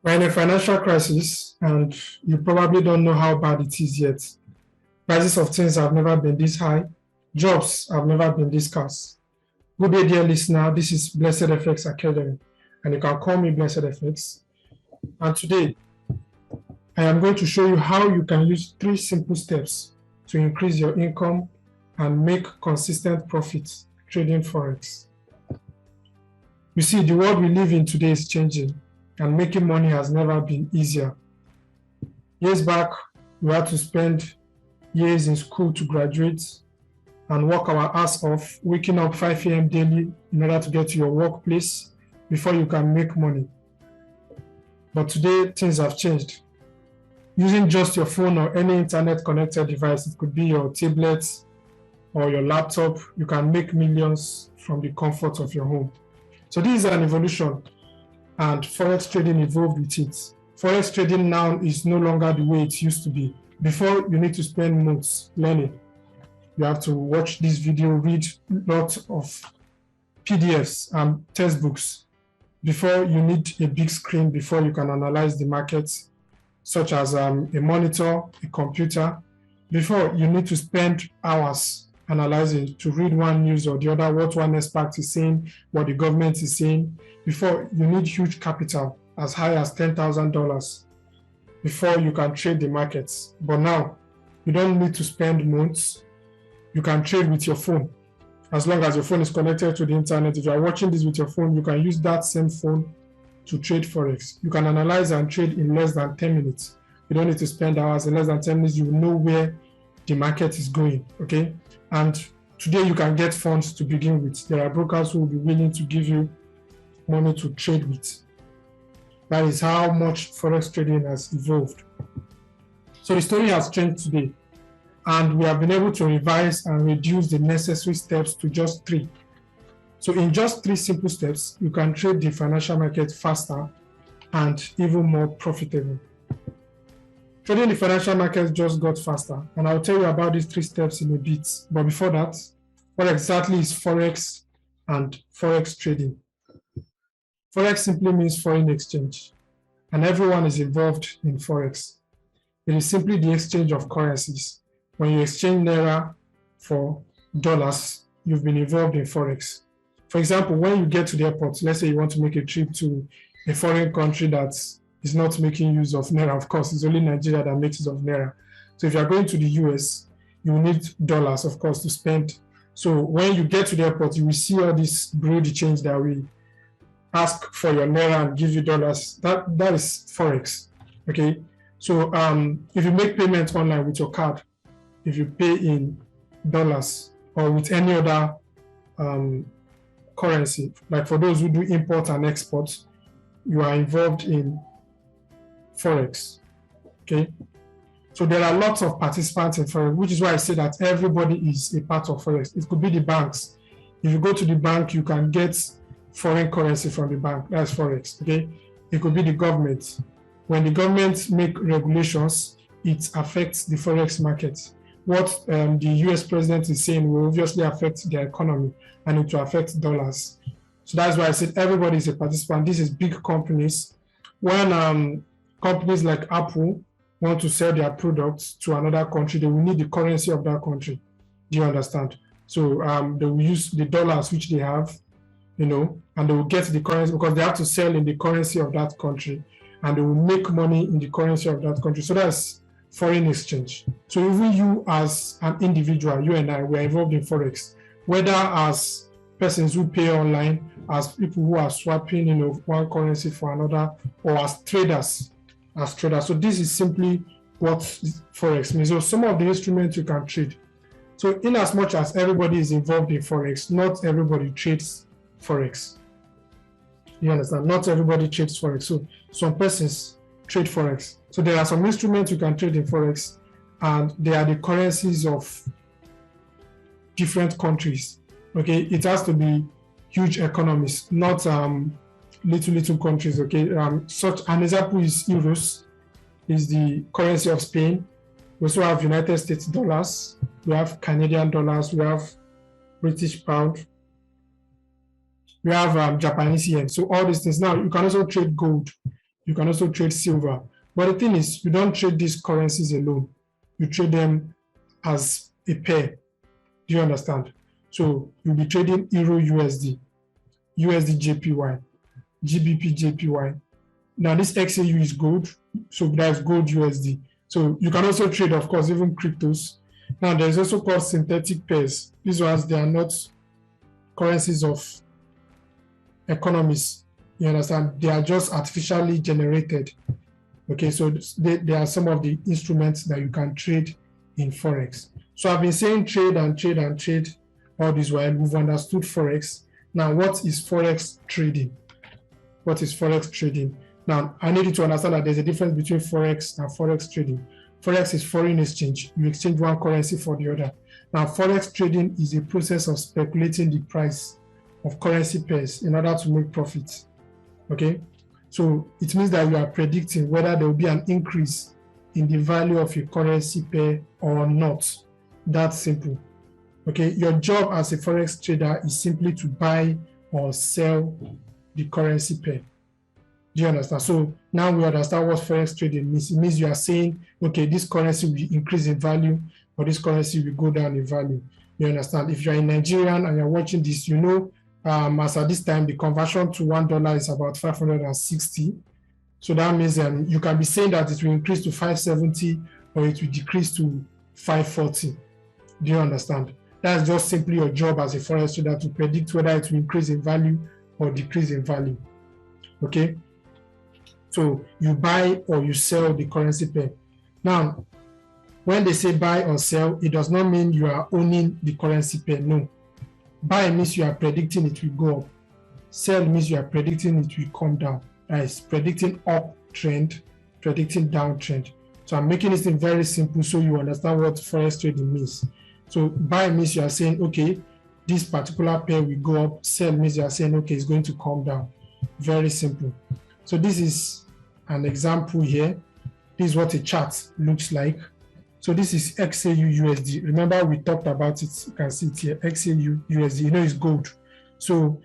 We're in a financial crisis, and you probably don't know how bad it is yet. Prices of things have never been this high. Jobs have never been this scarce. Good day, dear listener. This is Blessed FX Academy, and you can call me Blessed FX. And today, I am going to show you how you can use 3 simple steps to increase your income and make consistent profits trading Forex. You see, the world we live in today is changing, and making money has never been easier. Years back, we had to spend years in school to graduate and work our ass off, waking up 5 a.m. daily in order to get to your workplace before you can make money. But today, things have changed. Using just your phone or any internet-connected device, it could be your tablet or your laptop, you can make millions from the comfort of your home. So this is an evolution, and Forex trading evolved with it. Forex trading now is no longer the way it used to be. Before, you need to spend months learning. You have to watch this video, read lots of PDFs and textbooks before you need a big screen, before you can analyze the markets, such as a monitor, a computer. Before, you need to spend hours analyzing to read one news or the other, what one expert is saying, what the government is saying. Before, you need huge capital, as high as $10,000, before you can trade the markets. But now, you don't need to spend months. You can trade with your phone. As long as your phone is connected to the internet, if you are watching this with your phone, you can use that same phone to trade Forex. You can analyze and trade in less than 10 minutes. You don't need to spend hours. In less than 10 minutes, you will know where the market is going, okay? And today you can get funds to begin with. There are brokers who will be willing to give you money to trade with. That is how much Forex trading has evolved. So the story has changed today, and we have been able to revise and reduce the necessary steps to just 3. So in just 3 simple steps, you can trade the financial market faster and even more profitable. Trading the financial market just got faster, and I'll tell you about these 3 steps in a bit. But before that, what exactly is Forex and Forex trading? Forex simply means foreign exchange, and everyone is involved in Forex. It is simply the exchange of currencies. When you exchange Naira for dollars, you've been involved in Forex. For example, when you get to the airport, let's say you want to make a trip to a foreign country that is not making use of Naira. Of course, it's only Nigeria that makes use of Naira. So if you're going to the US, you need dollars, of course, to spend. So when you get to the airport, you will see all this bureau change that we ask for your Naira and give you dollars. That is Forex, okay? So if you make payments online with your card, if you pay in dollars or with any other currency, like for those who do import and export, you are involved in Forex, okay? So there are lots of participants in Forex, which is why I say that everybody is a part of Forex. It could be the banks. If you go to the bank, you can get foreign currency from the bank. That's Forex, okay? It could be the government. When the government make regulations, it affects the Forex market. What the US president is saying will obviously affect their economy, and it will affect dollars. So that's why I said everybody is a participant. This is big companies. When companies like Apple want to sell their products to another country, they will need the currency of that country. Do you understand? So they will use the dollars which they have, you know, and they will get the currency because they have to sell in the currency of that country, and they will make money in the currency of that country. So that's foreign exchange. So even you as an individual, you and I, we are involved in Forex, whether as persons who pay online, as people who are swapping, you know, one currency for another, or as traders. So this is simply what Forex means. So some of the instruments you can trade. So in as much as everybody is involved in Forex, not everybody trades Forex. You understand? Not everybody trades Forex. So some persons trade Forex. So there are some instruments you can trade in Forex, and they are the currencies of different countries. Okay, it has to be huge economies, not little countries. Okay, such an example is euros, is the currency of Spain. We also have United States dollars, we have Canadian dollars, we have British pound, we have Japanese yen. So all these things. Now you can also trade gold. You can also trade silver. But the thing is, you don't trade these currencies alone. You trade them as a pair. Do you understand? So you'll be trading Euro USD, USD JPY, GBP JPY. Now this XAU is gold, so that's gold USD. So you can also trade, of course, even cryptos. Now there's also called synthetic pairs. These ones, they are not currencies of economies. You understand? They are just artificially generated. Okay, so they are some of the instruments that you can trade in Forex. So I've been saying trade and trade and trade all this while. We've understood Forex. Now, what is Forex trading? What is Forex trading? Now, I need you to understand that there's a difference between Forex and Forex trading. Forex is foreign exchange. You exchange one currency for the other. Now, Forex trading is a process of speculating the price of currency pairs in order to make profit. Okay? So it means that you are predicting whether there will be an increase in the value of your currency pair or not. That's simple. Okay, your job as a Forex trader is simply to buy or sell the currency pair. Do you understand? So now we understand what Forex trading means. It means you are saying, okay, this currency will increase in value or this currency will go down in value. You understand? If you're a Nigerian and you're watching this, you know, as at this time, the conversion to $1 is about 560. So that means you can be saying that it will increase to 570 or it will decrease to 540. Do you understand? That's just simply your job as a Forex trader to predict whether it will increase in value or decrease in value. Okay? So you buy or you sell the currency pair. Now, when they say buy or sell, it does not mean you are owning the currency pair. No. Buy means you are predicting it will go up. Sell means you are predicting it will come down. That is predicting uptrend, predicting downtrend. So I'm making this thing very simple so you understand what Forex trading means. So buy means you are saying, okay, this particular pair will go up. Sell means you are saying, okay, it's going to come down. Very simple. So this is an example here. This is what a chart looks like. So this is XAU USD. Remember we talked about it. You can see it here, XAU USD. You know it's gold. So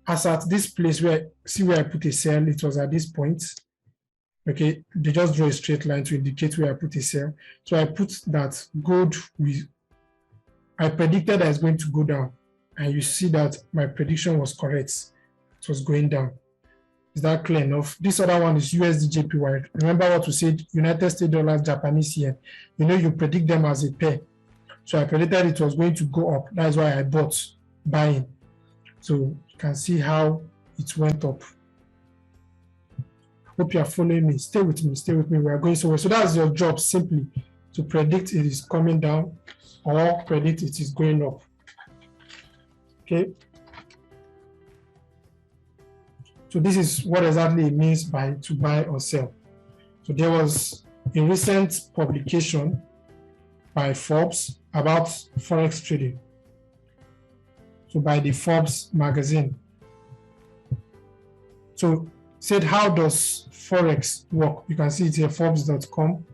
as at this place where, see where I put a sell, it was at this point. Okay, they just draw a straight line to indicate where I put a sell. So I put that gold I predicted that it's going to go down, and you see that my prediction was correct. It was going down. Is that clear enough? This other one is USD JPY. Remember what we said, United States dollars, Japanese yen. You know, you predict them as a pair. So I predicted it was going to go up. That's why I bought, buying. So you can see how it went up. Hope you are following me. Stay with me, stay with me. We are going somewhere. So that's your job, simply to predict it is coming down or predict it is going up. Okay. So this is what exactly it means by to buy or sell. So there was a recent publication by Forbes about Forex trading. So by the Forbes magazine. So said, how does Forex work? You can see it here, Forbes.com.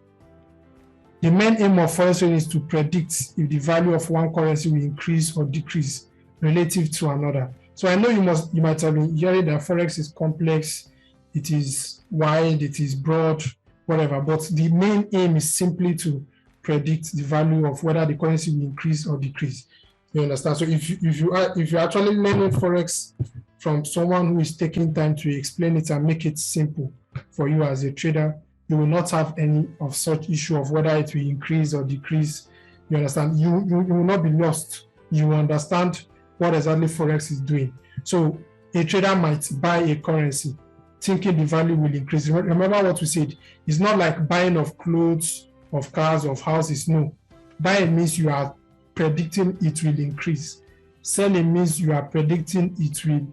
The main aim of Forex trading is to predict if the value of one currency will increase or decrease relative to another. So I know you might have been hearing that Forex is complex, it is wide, it is broad, whatever. But the main aim is simply to predict the value of whether the currency will increase or decrease. You understand? So if you're actually learning Forex from someone who is taking time to explain it and make it simple for you as a trader, you will not have any of such issue of whether it will increase or decrease. You understand? You will not be lost. You will understand what exactly Forex is doing. So a trader might buy a currency thinking the value will increase. Remember what we said, it's not like buying of clothes, of cars, of houses. No. Buying means you are predicting it will increase. Selling means you are predicting it will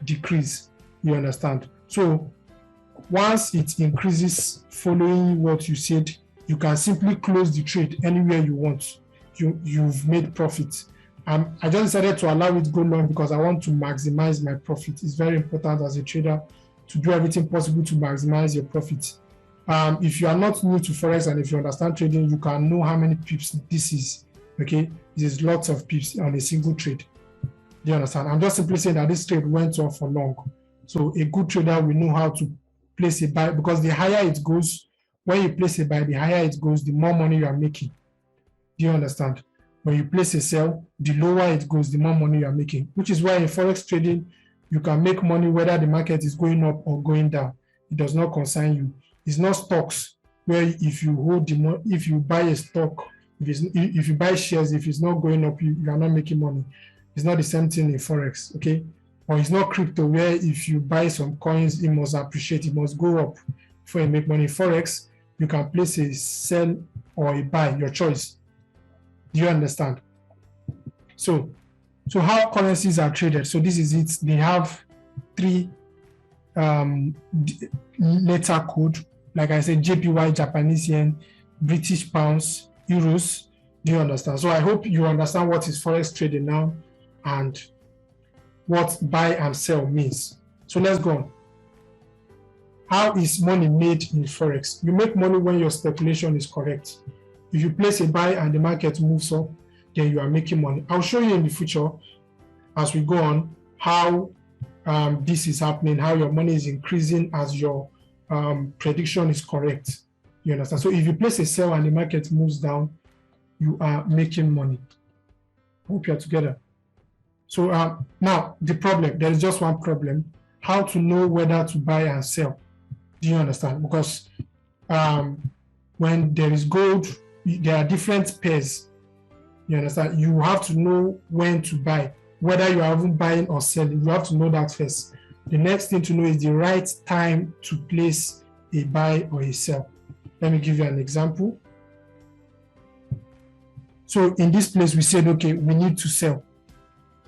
decrease. You understand? So once it increases following what you said, you can simply close the trade anywhere you want. You've made profit. I just decided to allow it go long because I want to maximize my profit. It's very important as a trader to do everything possible to maximize your profit. If you are not new to Forex and if you understand trading, you can know how many pips this is. Okay, this is lots of pips on a single trade. Do you understand? I'm just simply saying that this trade went on for long. So a good trader will know how to place a buy, because the higher it goes, when you place a buy, the higher it goes, the more money you are making. Do you understand? When you place a sell, the lower it goes, the more money you are making, which is why in Forex trading, you can make money whether the market is going up or going down. It does not concern you. It's not stocks where if you hold the money, if you buy a stock, if you buy shares, if it's not going up, you are not making money. It's not the same thing in Forex, okay? Or it's not crypto where if you buy some coins, it must appreciate, it must go up before you make money. In Forex, you can place a sell or a buy, your choice. Do you understand? So how currencies are traded? So this is it. They have 3 letter code. Like I said, JPY, Japanese yen, British pounds, euros. Do you understand? So I hope you understand what is Forex trading now and what buy and sell means. So let's go on. How is money made in Forex? You make money when your speculation is correct. If you place a buy and the market moves up, then you are making money. I'll show you in the future as we go on how this is happening, how your money is increasing as your prediction is correct. You understand? So if you place a sell and the market moves down, you are making money. Hope you're together. So now the problem, there is just one problem: how to know whether to buy and sell. Do you understand? Because when there is gold, there are different pairs. You understand? You have to know when to buy, whether you are even buying or selling. You have to know that first. The next thing to know is the right time to place a buy or a sell. Let me give you an example. So in this place, we said, okay, we need to sell.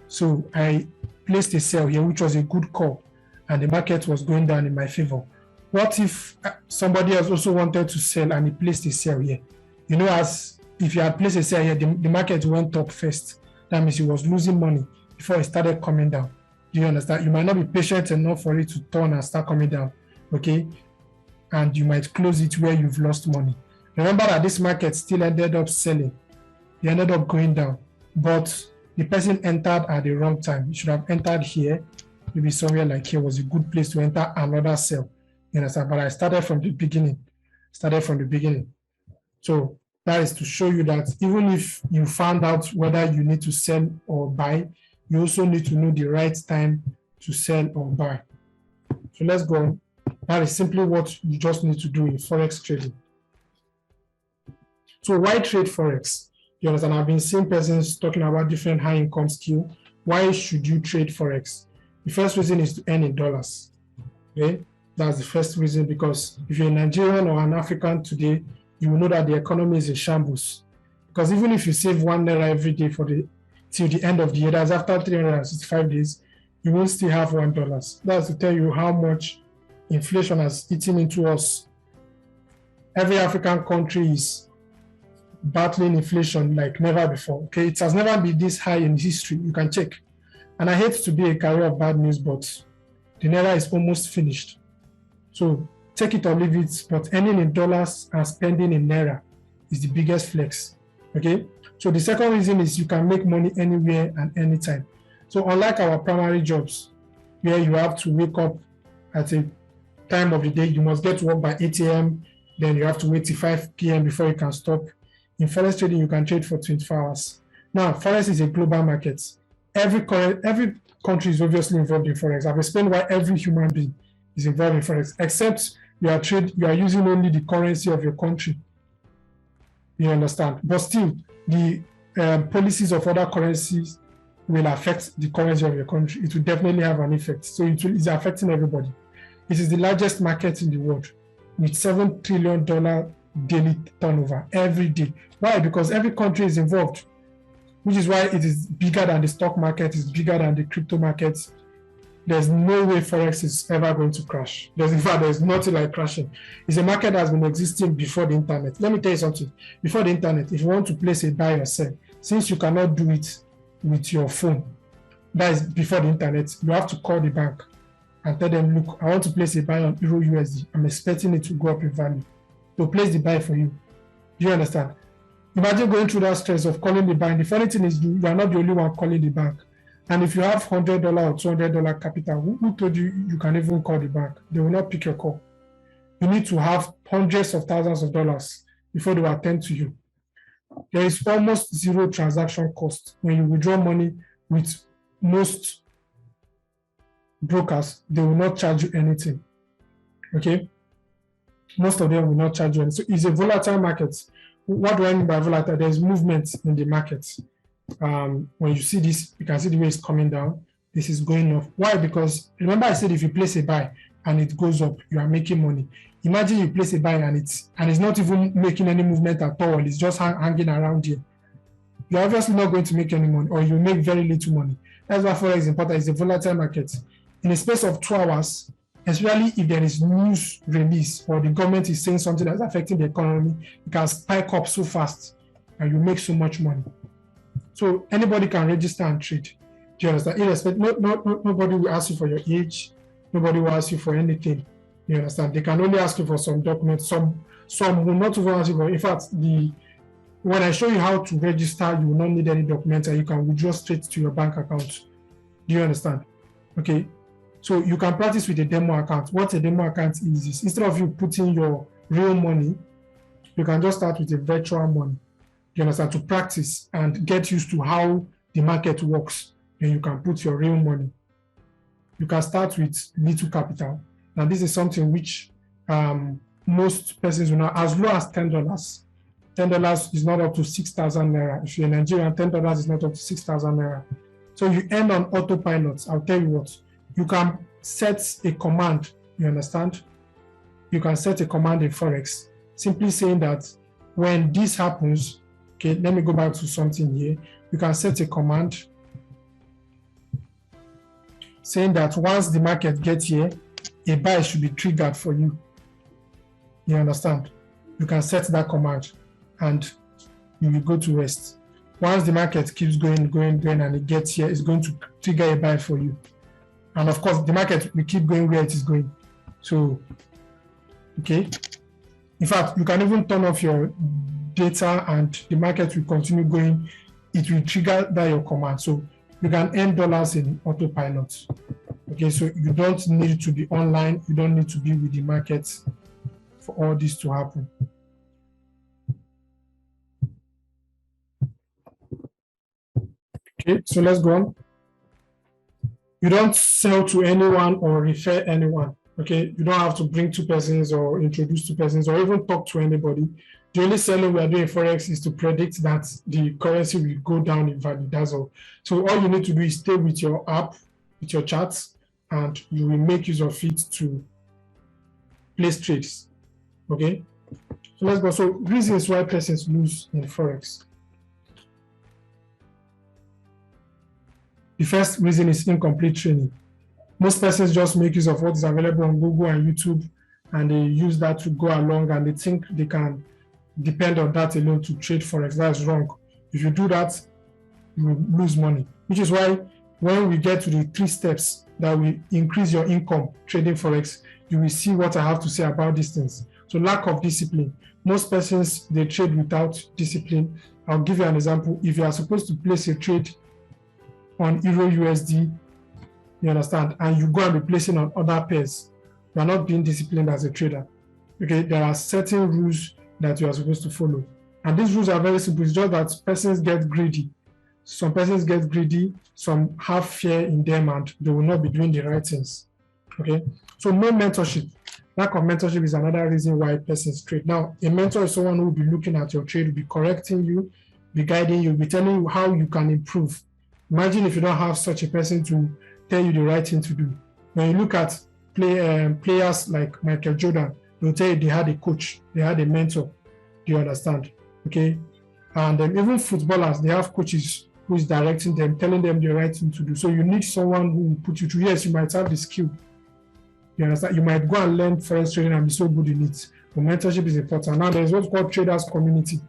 So I placed a sell here, which was a good call, and the market was going down in my favor. What if somebody else also wanted to sell and he placed a sell here? You know, as if you had placed a sell here, the market went up first. That means he was losing money before it started coming down. Do you understand? You might not be patient enough for it to turn and start coming down, okay? And you might close it where you've lost money. Remember that this market still ended up selling. It ended up going down, but the person entered at the wrong time. You should have entered here. Maybe somewhere like here was a good place to enter another sell. You understand? But I started from the beginning. So that is to show you that even if you found out whether you need to sell or buy, you also need to know the right time to sell or buy. So let's go on. That is simply what you just need to do in Forex trading. So why trade Forex? You understand? I've been seeing persons talking about different high income skill. Why should you trade Forex? The first reason is to earn in dollars. Okay? That's the first reason, because if you're a Nigerian or an African today, you will know that the economy is in shambles. Because even if you save $1 every day till the end of the year, that's after 365 days, you will still have $1. That's to tell you how much inflation has eaten into us. Every African country is battling inflation like never before. Okay, it has never been this high in history. You can check. And I hate to be a carrier of bad news, but the naira is almost finished. So take it or leave it, but earning in dollars and spending in naira is the biggest flex. Okay, so the second reason is you can make money anywhere and anytime. So unlike our primary jobs, where you have to wake up at a time of the day, you must get to work by 8 a.m., then you have to wait till 5 p.m. before you can stop. In Forex trading, you can trade for 24 hours. Now, Forex is a global market. Every country is obviously involved in Forex. I've explained why every human being is involved in Forex, except you are using only the currency of your country. You understand? But still, the policies of other currencies will affect the currency of your country. It will definitely have an effect. So it's affecting everybody. It is the largest market in the world with $7 trillion daily turnover every day. Why? Because every country is involved, which is why it is bigger than the stock market, it's bigger than the crypto market. There's no way Forex is ever going to crash. There's nothing like crashing. It's a market that has been existing before the internet. Let me tell you something. Before the internet, if you want to place a buy or sell, since you cannot do it with your phone, that is before the internet, you have to call the bank and tell them, look, I want to place a buy on Euro USD. I'm expecting it to go up in value. They'll place the buy for you. Do you understand? Imagine going through that stress of calling the bank. The funny thing is you are not the only one calling the bank. And if you have $100 or $200 capital, who told you you can even call the bank? They will not pick your call. You need to have hundreds of thousands of dollars before they will attend to you. There is almost zero transaction cost when you withdraw money with most brokers. They will not charge you anything. Okay, most of them will not charge you anything. So it's a volatile market. What do I mean by volatile? There's movement in the market. When you see this, you can see the way it's coming down. This is going up. Why? Because remember I said if you place a buy and it goes up, you are making money. Imagine you place a buy and it's not even making any movement at all. It's just hanging around here. You're obviously not going to make any money, or you make very little money. That's why Forex is important. It's a volatile market. In a space of 2 hours, especially if there is news release or the government is saying something that's affecting the economy, it can spike up so fast and you make so much money. So anybody can register and trade. Do you understand? Nobody will ask you for your age. Nobody will ask you for anything. You understand? They can only ask you for some documents. Some will not even ask you for. In fact, when I show you how to register, you will not need any documents and you can withdraw straight to your bank account. Do you understand? Okay. So you can practice with a demo account. What a demo account is instead of you putting your real money, you can just start with a virtual money. You understand? To practice and get used to how the market works. Then you can put your real money. You can start with little capital. Now this is something which most persons will know, as low as $10. $10 is not up to 6,000 naira. If you're in Nigeria, $10 is not up to 6,000 naira. So you earn on autopilot. I'll tell you what. You can set a command, you understand? You can set a command in Forex, simply saying that when this happens, okay, let me go back to something here. You can set a command saying that once the market gets here, a buy should be triggered for you. You understand? You can set that command and you will go to rest. Once the market keeps going, and it gets here, it's going to trigger a buy for you. And of course, the market will keep going where it is going. So, okay. In fact, you can even turn off your data and the market will continue going. It will trigger that your command. So you can earn dollars in autopilot. Okay, so you don't need to be online. You don't need to be with the market for all this to happen. Okay, so let's go on. You don't sell to anyone or refer anyone. Okay, you don't have to bring 2 persons or introduce 2 persons or even talk to anybody. The only selling we are doing in Forex is to predict that the currency will go down in value. That's all. So all you need to do is stay with your app, with your charts, and you will make use of it to place trades. Okay, so let's go. So reasons why persons lose in Forex. The first reason is incomplete training. Most persons just make use of what is available on Google and YouTube, and they use that to go along, and they think they can depend on that alone to trade Forex. That's wrong. If you do that, you will lose money, which is why when we get to the 3 steps that will increase your income trading Forex, you will see what I have to say about these things. So lack of discipline. Most persons, they trade without discipline. I'll give you an example. If you are supposed to place a trade on Euro USD, you understand, and you go and be placing on other pairs, you are not being disciplined as a trader. Okay, there are certain rules that you are supposed to follow, and these rules are very simple. It's just that persons get greedy. Some persons get greedy, some have fear in them, and they will not be doing the right things. Okay, so no mentorship. Lack of mentorship is another reason why persons trade. Now, a mentor is someone who will be looking at your trade, will be correcting you, be guiding you, be telling you how you can improve. Imagine if you don't have such a person to tell you the right thing to do. When you look at players like Michael Jordan, they'll tell you they had a coach, they had a mentor. Do you understand? Okay, and even footballers, they have coaches who is directing them, telling them the right thing to do. So you need someone who will put you through. Yes, you might have the skill. You understand? You might go and learn Forex trading and be so good in it. But mentorship is important. Now there's what's called traders community.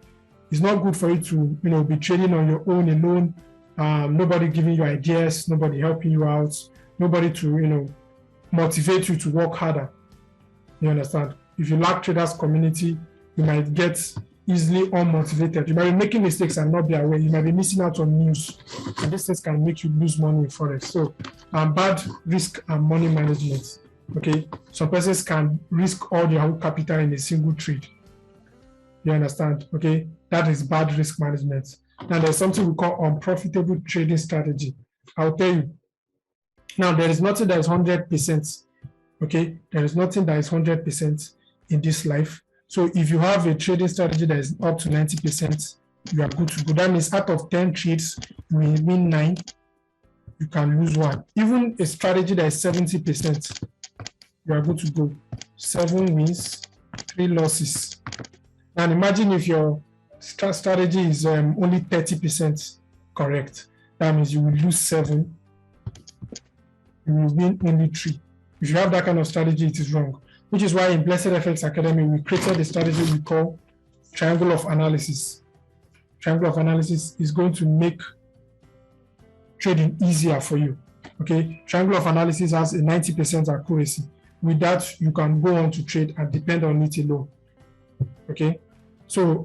It's not good for you to be trading on your own alone. Nobody giving you ideas, nobody helping you out, nobody to motivate you to work harder. You understand? If you lack traders community, you might get easily unmotivated. You might be making mistakes and not be aware. You might be missing out on news, and these things can make you lose money in Forex. So bad risk and money management Okay, some persons can risk all their whole capital in a single trade. You understand? Okay, that is bad risk management. Now there's something we call unprofitable trading strategy. I'll tell you. Now there is nothing that is 100%. Okay, there is nothing that is 100% in this life. So if you have a trading strategy that is up to 90%, you are good to go. That means out of 10 trades, you will win 9, you can lose 1. Even a strategy that is 70%, you are good to go. 7 wins, 3 losses. And imagine if your strategy is only 30% correct. That means you will lose 7, you will win only 3. If you have that kind of strategy, it is wrong. Which is why in Blessed FX Academy, we created a strategy we call triangle of analysis. Triangle of analysis is going to make trading easier for you. Okay, triangle of analysis has a 90% accuracy. With that, you can go on to trade and depend on it alone. Okay, so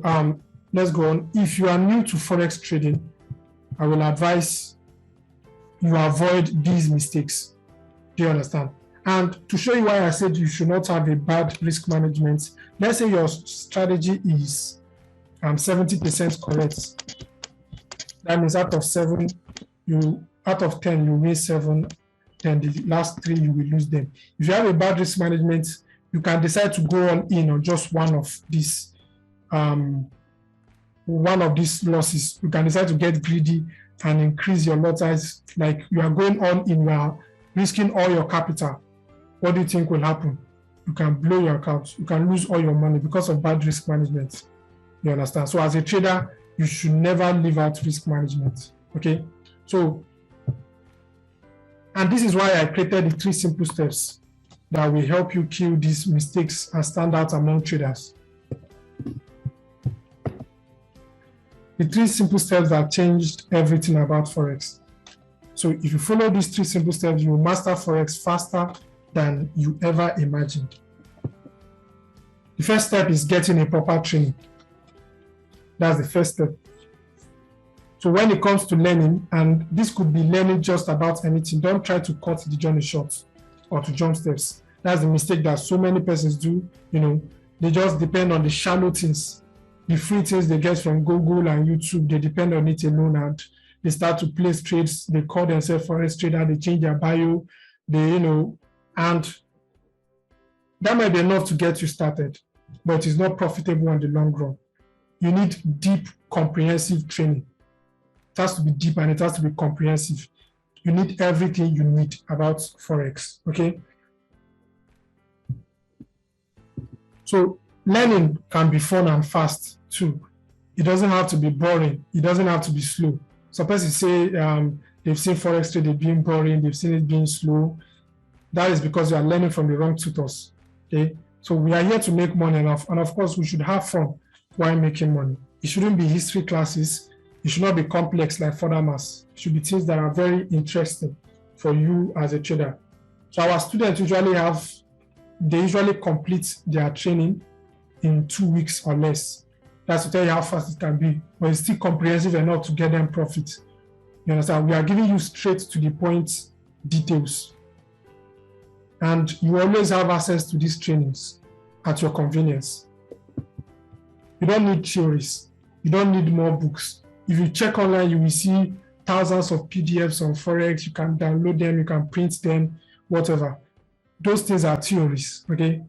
let's go on. If you are new to Forex trading, I will advise you avoid these mistakes. Do you understand? And to show you why I said you should not have a bad risk management, let's say your strategy is 70% correct. That means out of 10, you win 7, then the last 3 you will lose them. If you have a bad risk management, you can decide to go all in on just one of these losses. You can decide to get greedy and increase your lot size. Like you are going all in, you are risking all your capital. What do you think will happen? You can blow your account. You can lose all your money because of bad risk management. You understand? So as a trader, you should never leave out risk management. Okay? So, and this is why I created the 3 simple steps that will help you kill these mistakes and stand out among traders. The 3 simple steps that changed everything about Forex. So if you follow these 3 simple steps, you will master Forex faster than you ever imagined. The first step is getting a proper training. That's the first step. So when it comes to learning, and this could be learning just about anything, don't try to cut the journey short or to jump steps. That's the mistake that so many persons do. They just depend on the shallow things, the free things they get from Google and YouTube. They depend on it alone, and they start to place trades. They call themselves Forex trader. They change their bio. And that might be enough to get you started, but it's not profitable in the long run. You need deep, comprehensive training. It has to be deep and it has to be comprehensive. You need everything you need about Forex, okay? So learning can be fun and fast too. It doesn't have to be boring. It doesn't have to be slow. Some persons say they've seen Forex trade being boring, they've seen it being slow. That is because you are learning from the wrong tutors, okay? So we are here to make money enough, and of course we should have fun while making money. It shouldn't be history classes. It should not be complex like further maths. It should be things that are very interesting for you as a trader. So our students usually complete their training in 2 weeks or less. That's to tell you how fast it can be, but it's still comprehensive enough to get them profit. You understand? We are giving you straight to the point details. And you always have access to these trainings at your convenience. You don't need theories. You don't need more books. If you check online, you will see thousands of PDFs on Forex. You can download them, you can print them, whatever. Those things are theories, okay?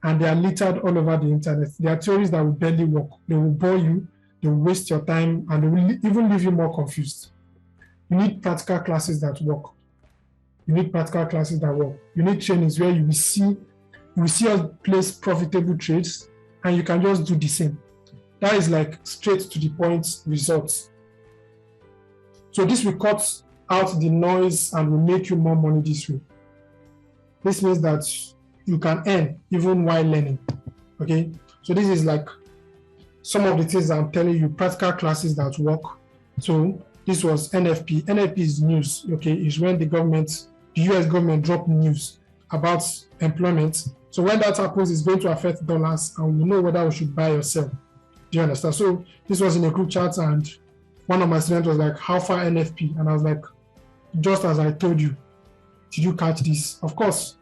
And they are littered all over the internet. They are theories that will barely work. They will bore you, they will waste your time, and they will even leave you more confused. You need practical classes that work. You need practical classes that work. You need trainings where you will see us place profitable trades, and you can just do the same. That is like straight to the point results. So this will cut out the noise and will make you more money this way. This means that you can earn even while learning. Okay, so this is like some of the things I'm telling you, practical classes that work. So this was NFP. NFP is news. Okay, is when the US government drop news about employment. So when that happens, it's going to affect dollars, and we know whether we should buy or sell. Do you understand? So this was in a group chat, and one of my students was like, "How far NFP?" And I was like, "Just as I told you." Did you catch this? Of course.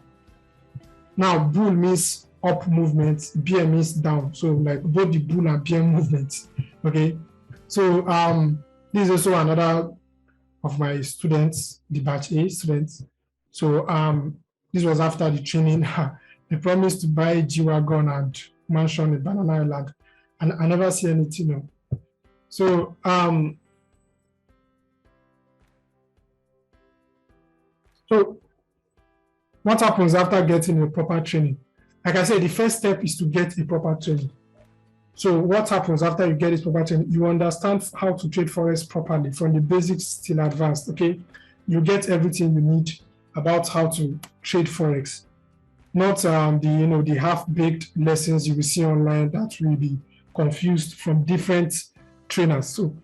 Now, bull means up movement, bear means down. So like both the bull and bear movements. Okay. So this is also another of my students, the batch A students. So this was after the training. They promised to buy G-Wagon and mansion in Banana Island, and I never see anything. No. So what happens after getting a proper training? Like I said, the first step is to get a proper training. So what happens after you get this proper training? You understand how to trade Forex properly from the basics till advanced, okay? You get everything you need about how to trade Forex. Not the half-baked lessons you will see online that will be confused from different trainers. So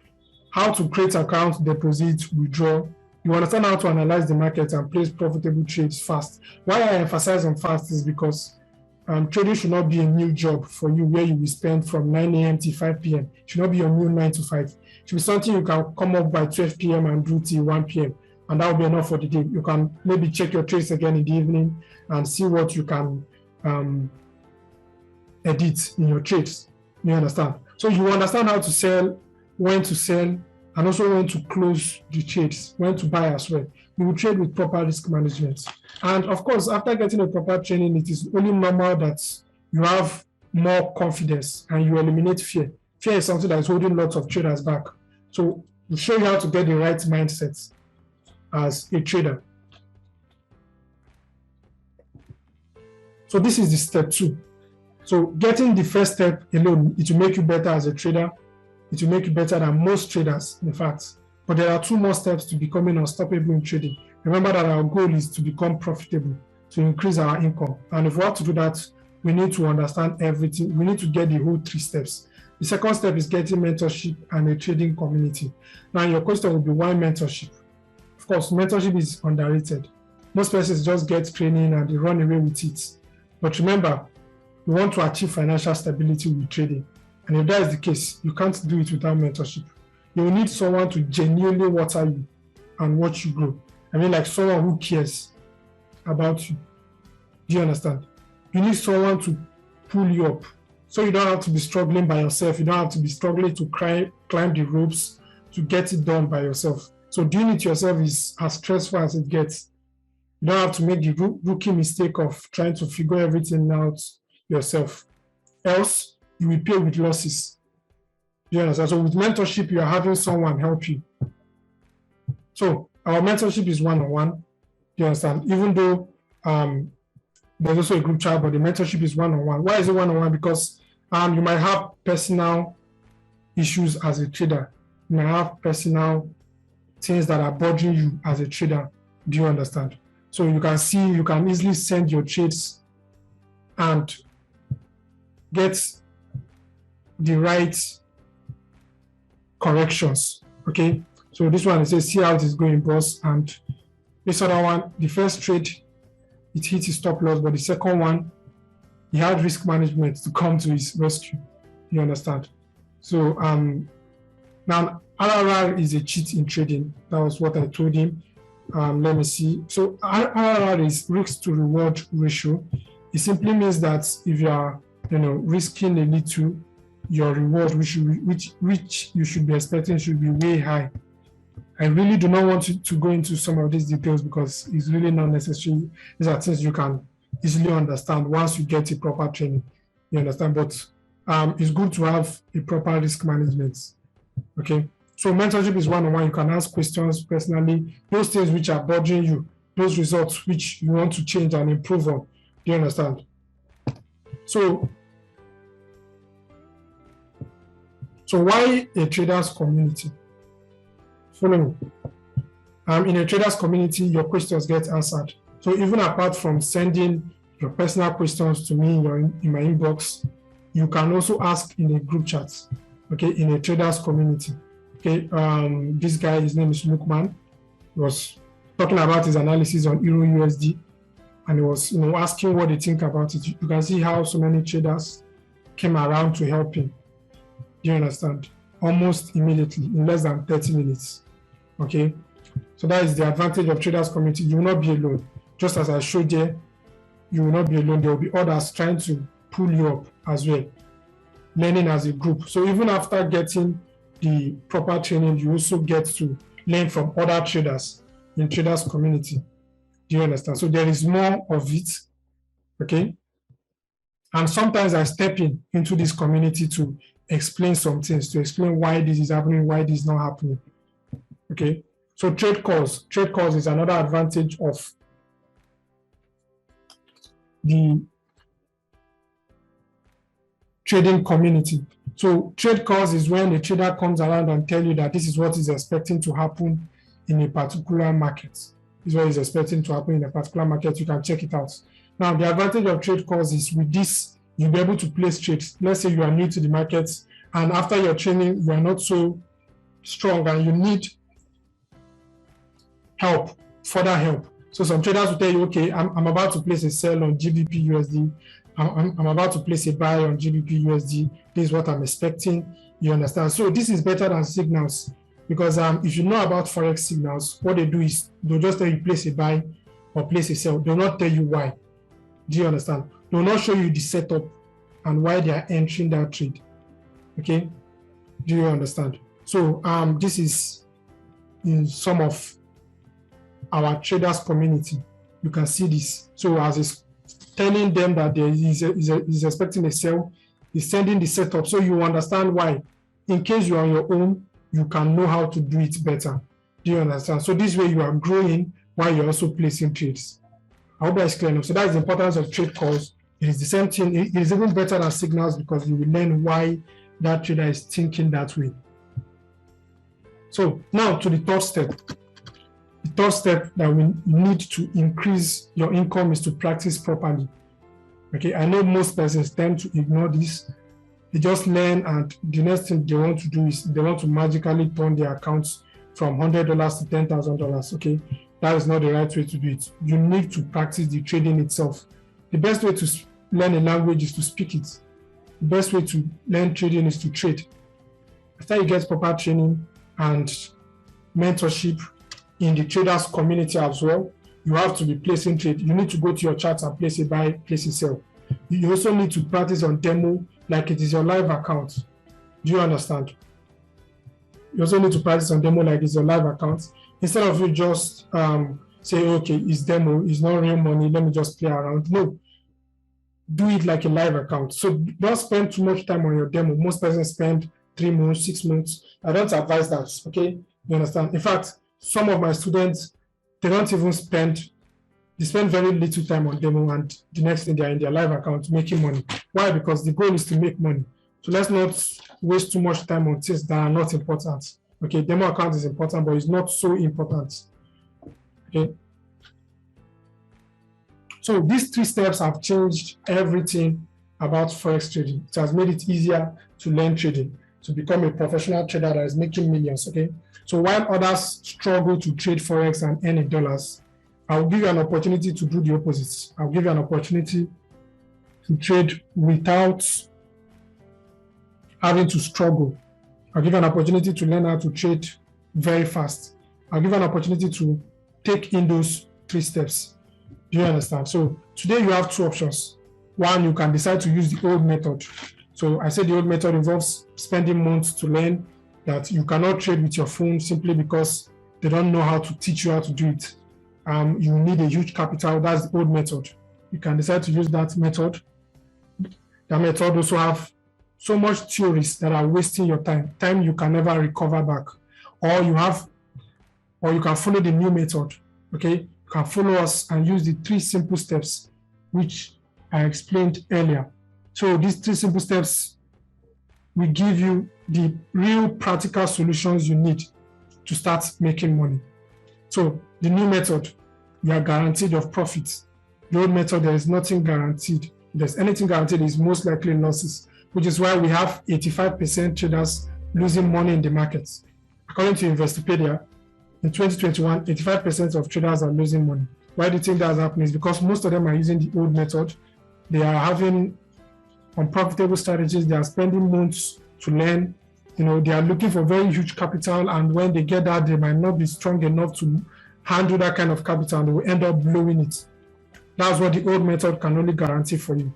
how to create accounts, deposit, withdraw. You understand how to analyze the market and place profitable trades fast. Why I emphasize on fast is because trading should not be a new job for you where you will spend from 9 a.m. to 5 p.m. It should not be your new 9 to 5. It should be something you can come up by 12 p.m. and do till 1 p.m. And that will be enough for the day. You can maybe check your trades again in the evening and see what you can edit in your trades. You understand? So you understand how to sell, when to sell, and also when to close the trades, when to buy as well. You will trade with proper risk management. And of course, after getting a proper training, it is only normal that you have more confidence and you eliminate fear. Fear is something that is holding lots of traders back. So we show you how to get the right mindset as a trader. So this is the step 2. So getting the first step alone, it will make you better as a trader. It will make you better than most traders, in fact. But there are 2 more steps to becoming unstoppable in trading. Remember that our goal is to become profitable, to increase our income. And if we want to do that, we need to understand everything. We need to get the whole 3 steps. The second step is getting mentorship and a trading community. Now, your question will be, why mentorship? Of course, mentorship is underrated. Most persons just get training and they run away with it. But remember, we want to achieve financial stability with trading. And if that is the case, you can't do it without mentorship. You will need someone to genuinely water you and watch you grow. I mean, like someone who cares about you. Do you understand? You need someone to pull you up. So you don't have to be struggling by yourself. You don't have to be struggling to climb the ropes to get it done by yourself. So doing it yourself is as stressful as it gets. You don't have to make the rookie mistake of trying to figure everything out yourself. Else, you will pay with losses. You understand? So with mentorship, you are having someone help you. So our mentorship is one-on-one. You understand? Even though there's also a group chat, but the mentorship is one-on-one. Why is it one-on-one? Because you might have personal issues as a trader. You might have personal things that are bothering you as a trader. Do you understand? So you can easily send your trades and get the right corrections. Okay, so this one, it says, see how it is going, boss. And this other one, the first trade, it hit his stop loss, but the second one, he had risk management to come to his rescue. You understand? So now RRR is a cheat in trading. That was what I told him. Let me see. So RRR is risk to reward ratio. It simply means that if you are risking a little, your reward, which you should be expecting, should be way high. I really do not want to go into some of these details because it's really not necessary. These are things you can easily understand once you get a proper training. You understand? But it's good to have a proper risk management. Okay. So mentorship is one-on-one. You can ask questions personally. Those things which are bothering you, those results which you want to change and improve on. Do you understand? So why a traders community? Follow me. In a traders community, your questions get answered. So even apart from sending your personal questions to me in my inbox, you can also ask in a group chat, okay, in a traders community. Okay, this guy, his name is Lukman, was talking about his analysis on Euro USD, and he was asking what they think about it. You can see how so many traders came around to help him. Do you understand? Almost immediately, in less than 30 minutes. Okay, so that is the advantage of traders community. You will not be alone. Just as I showed you, you will not be alone. There will be others trying to pull you up as well, learning as a group. So even after getting the proper training, you also get to learn from other traders in traders community. Do you understand? So there is more of it, okay? And sometimes I step into this community to explain some things, to explain why this is happening, why this is not happening, okay? So trade calls is another advantage of the trading community. So trade calls is when the trader comes around and tell you that this is what is expecting to happen in a particular market. This is what is expecting to happen in a particular market. You can check it out. Now, the advantage of trade calls is with this, you'll be able to place trades. Let's say you are new to the market, and after your training, you are not so strong and you need help, further help. So some traders will tell you, okay, I'm about to place a sell on GBP USD. I'm about to place a buy on GBP USD. This is what I'm expecting. You understand? So this is better than signals, because if you know about Forex signals, what they do is they'll just tell you place a buy or place a sell. They'll not tell you why. Do you understand? They'll not show you the setup and why they are entering that trade. Okay? Do you understand? So this is in some of our traders community. You can see this. So as it's telling them that there is expecting a sell, is sending the setup, so you understand why. In case you are on your own, you can know how to do it better. Do you understand? So this way you are growing while you're also placing trades. I hope that's clear enough. So that is the importance of trade calls. It is the same thing. It is even better than signals, because you will learn why that trader is thinking that way. So now to the third step. The third step that we need to increase your income is to practice properly. Okay, I know most persons tend to ignore this. They just learn, and the next thing they want to do is they want to magically turn their accounts from $100 to $10,000. Okay, that is not the right way to do it. You need to practice the trading itself. The best way to learn a language is to speak it. The best way to learn trading is to trade. After you get proper training and mentorship in the traders community as well, you have to be placing trade. You need to go to your charts and place a buy, place a sell. You also need to practice on demo like it is your live account. Do you understand? You also need to practice on demo like it's your live account. Instead of you just say, okay, it's demo, it's not real money, let me just play around. No, do it like a live account. So don't spend too much time on your demo. Most persons spend 3 months, 6 months. I don't advise that, okay? You understand? In fact, some of my students, they don't even spend, they spend very little time on demo, and the next thing they are in their live account making money. Why? Because the goal is to make money. So let's not waste too much time on things that are not important. Okay, demo account is important, but it's not so important. Okay. So these 3 steps have changed everything about Forex trading. It has made it easier to learn trading, to become a professional trader that is making millions, okay? So while others struggle to trade Forex and earn in dollars, I'll give you an opportunity to do the opposite. I'll give you an opportunity to trade without having to struggle. I'll give you an opportunity to learn how to trade very fast. I'll give you an opportunity to take in those 3 steps. Do you understand? So today you have 2 options. One, you can decide to use the old method. So I said the old method involves spending months to learn that you cannot trade with your phone simply because they don't know how to teach you how to do it. You need a huge capital. That's the old method. You can decide to use that method. That method also have so much theories that are wasting your time you can never recover back. Or you can follow the new method. Okay, you can follow us and use the 3 simple steps which I explained earlier. So these 3 simple steps will give you the real practical solutions you need to start making money. So the new method, you are guaranteed of profits. The old method, there is nothing guaranteed. If there's anything guaranteed, it's most likely losses, which is why we have 85% traders losing money in the markets. According to Investopedia, in 2021, 85% of traders are losing money. Why do you think that's happening? Is because most of them are using the old method. They are having unprofitable strategies. They are spending months to learn. They are looking for very huge capital, and when they get that, they might not be strong enough to handle that kind of capital, and they will end up blowing it. That's what the old method can only guarantee for you.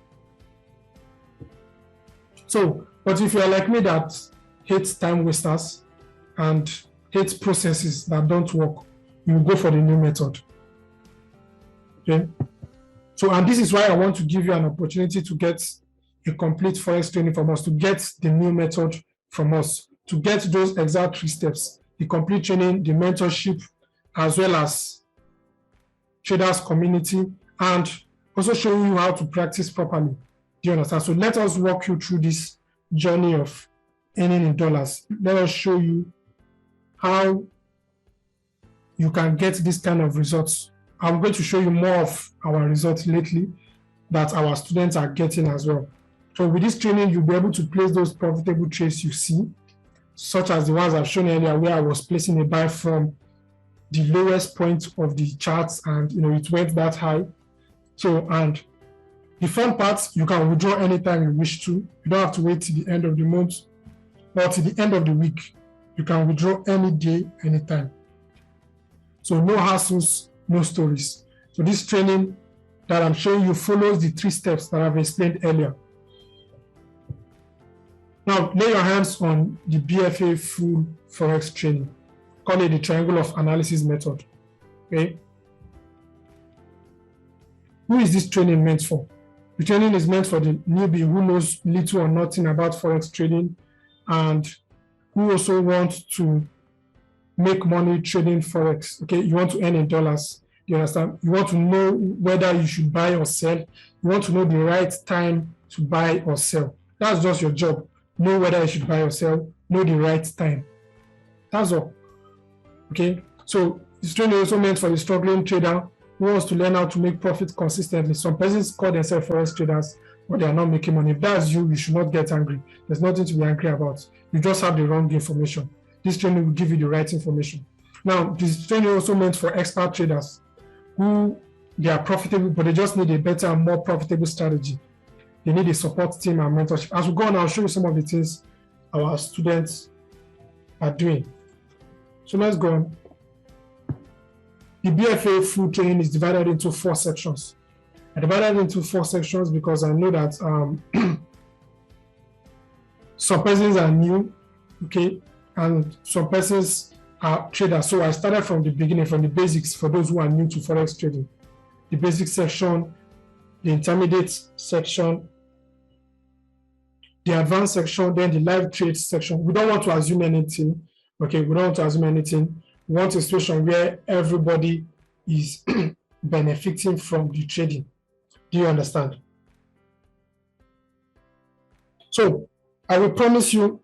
So, but if you're like me that hates time wasters and hates processes that don't work, you will go for the new method. Okay. So, and this is why I want to give you an opportunity to get a complete Forex training from us, to get the new method from us, to get those exact 3 steps, the complete training, the mentorship, as well as traders community, and also showing you how to practice properly. Do you understand? So let us walk you through this journey of earning in dollars. Let us show you how you can get this kind of results. I'm going to show you more of our results lately that our students are getting as well. So with this training, you'll be able to place those profitable trades you see, such as the ones I've shown earlier, where I was placing a buy from the lowest point of the charts, and it went that high. So, and the fun part, you can withdraw anytime you wish to. You don't have to wait till the end of the month or till the end of the week. You can withdraw any day, anytime. So no hassles, no stories. So this training that I'm showing you follows the 3 steps that I've explained earlier. Now, lay your hands on the BFA full Forex training. Call it the triangle of analysis method. Okay. Who is this training meant for? The training is meant for the newbie who knows little or nothing about Forex trading and who also wants to make money trading Forex. Okay, you want to earn in dollars. You understand? You want to know whether you should buy or sell. You want to know the right time to buy or sell. That's just your job. Know whether you should buy or sell. Know the right time. That's all. Okay, so this training is also meant for the struggling trader who wants to learn how to make profit consistently. Some persons call themselves Forex traders, but they are not making money. If that's you, you should not get angry. There's nothing to be angry about. You just have the wrong information. This training will give you the right information. Now, this training is also meant for expert traders who they are profitable, but they just need a better and more profitable strategy. They need a support team and mentorship. As we go on, I'll show you some of the things our students are doing. So let's go on. The BFA full training is divided into 4 sections. I divided it into 4 sections because I know that some persons are new, okay, and some persons are traders. So I started from the beginning, from the basics for those who are new to Forex trading. The basic section, the intermediate section, the advanced section, then the live trade section. We don't want to assume anything. Okay, we don't want to assume anything. We want a situation where everybody is benefiting from the trading. Do you understand? So I will promise you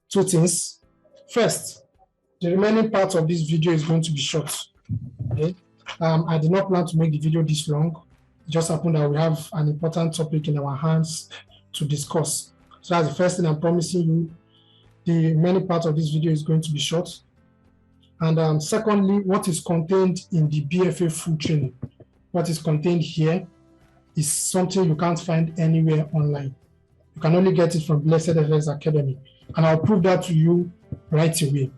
2 things. First, the remaining part of this video is going to be short. Okay? I did not plan to make the video this long. It just happened that we have an important topic in our hands to discuss. So that's the first thing I'm promising you. The remaining part of this video is going to be short. And secondly, what is contained in the BFA full training, what is contained here is something you can't find anywhere online. You can only get it from Blessed FX Academy. And I'll prove that to you right away.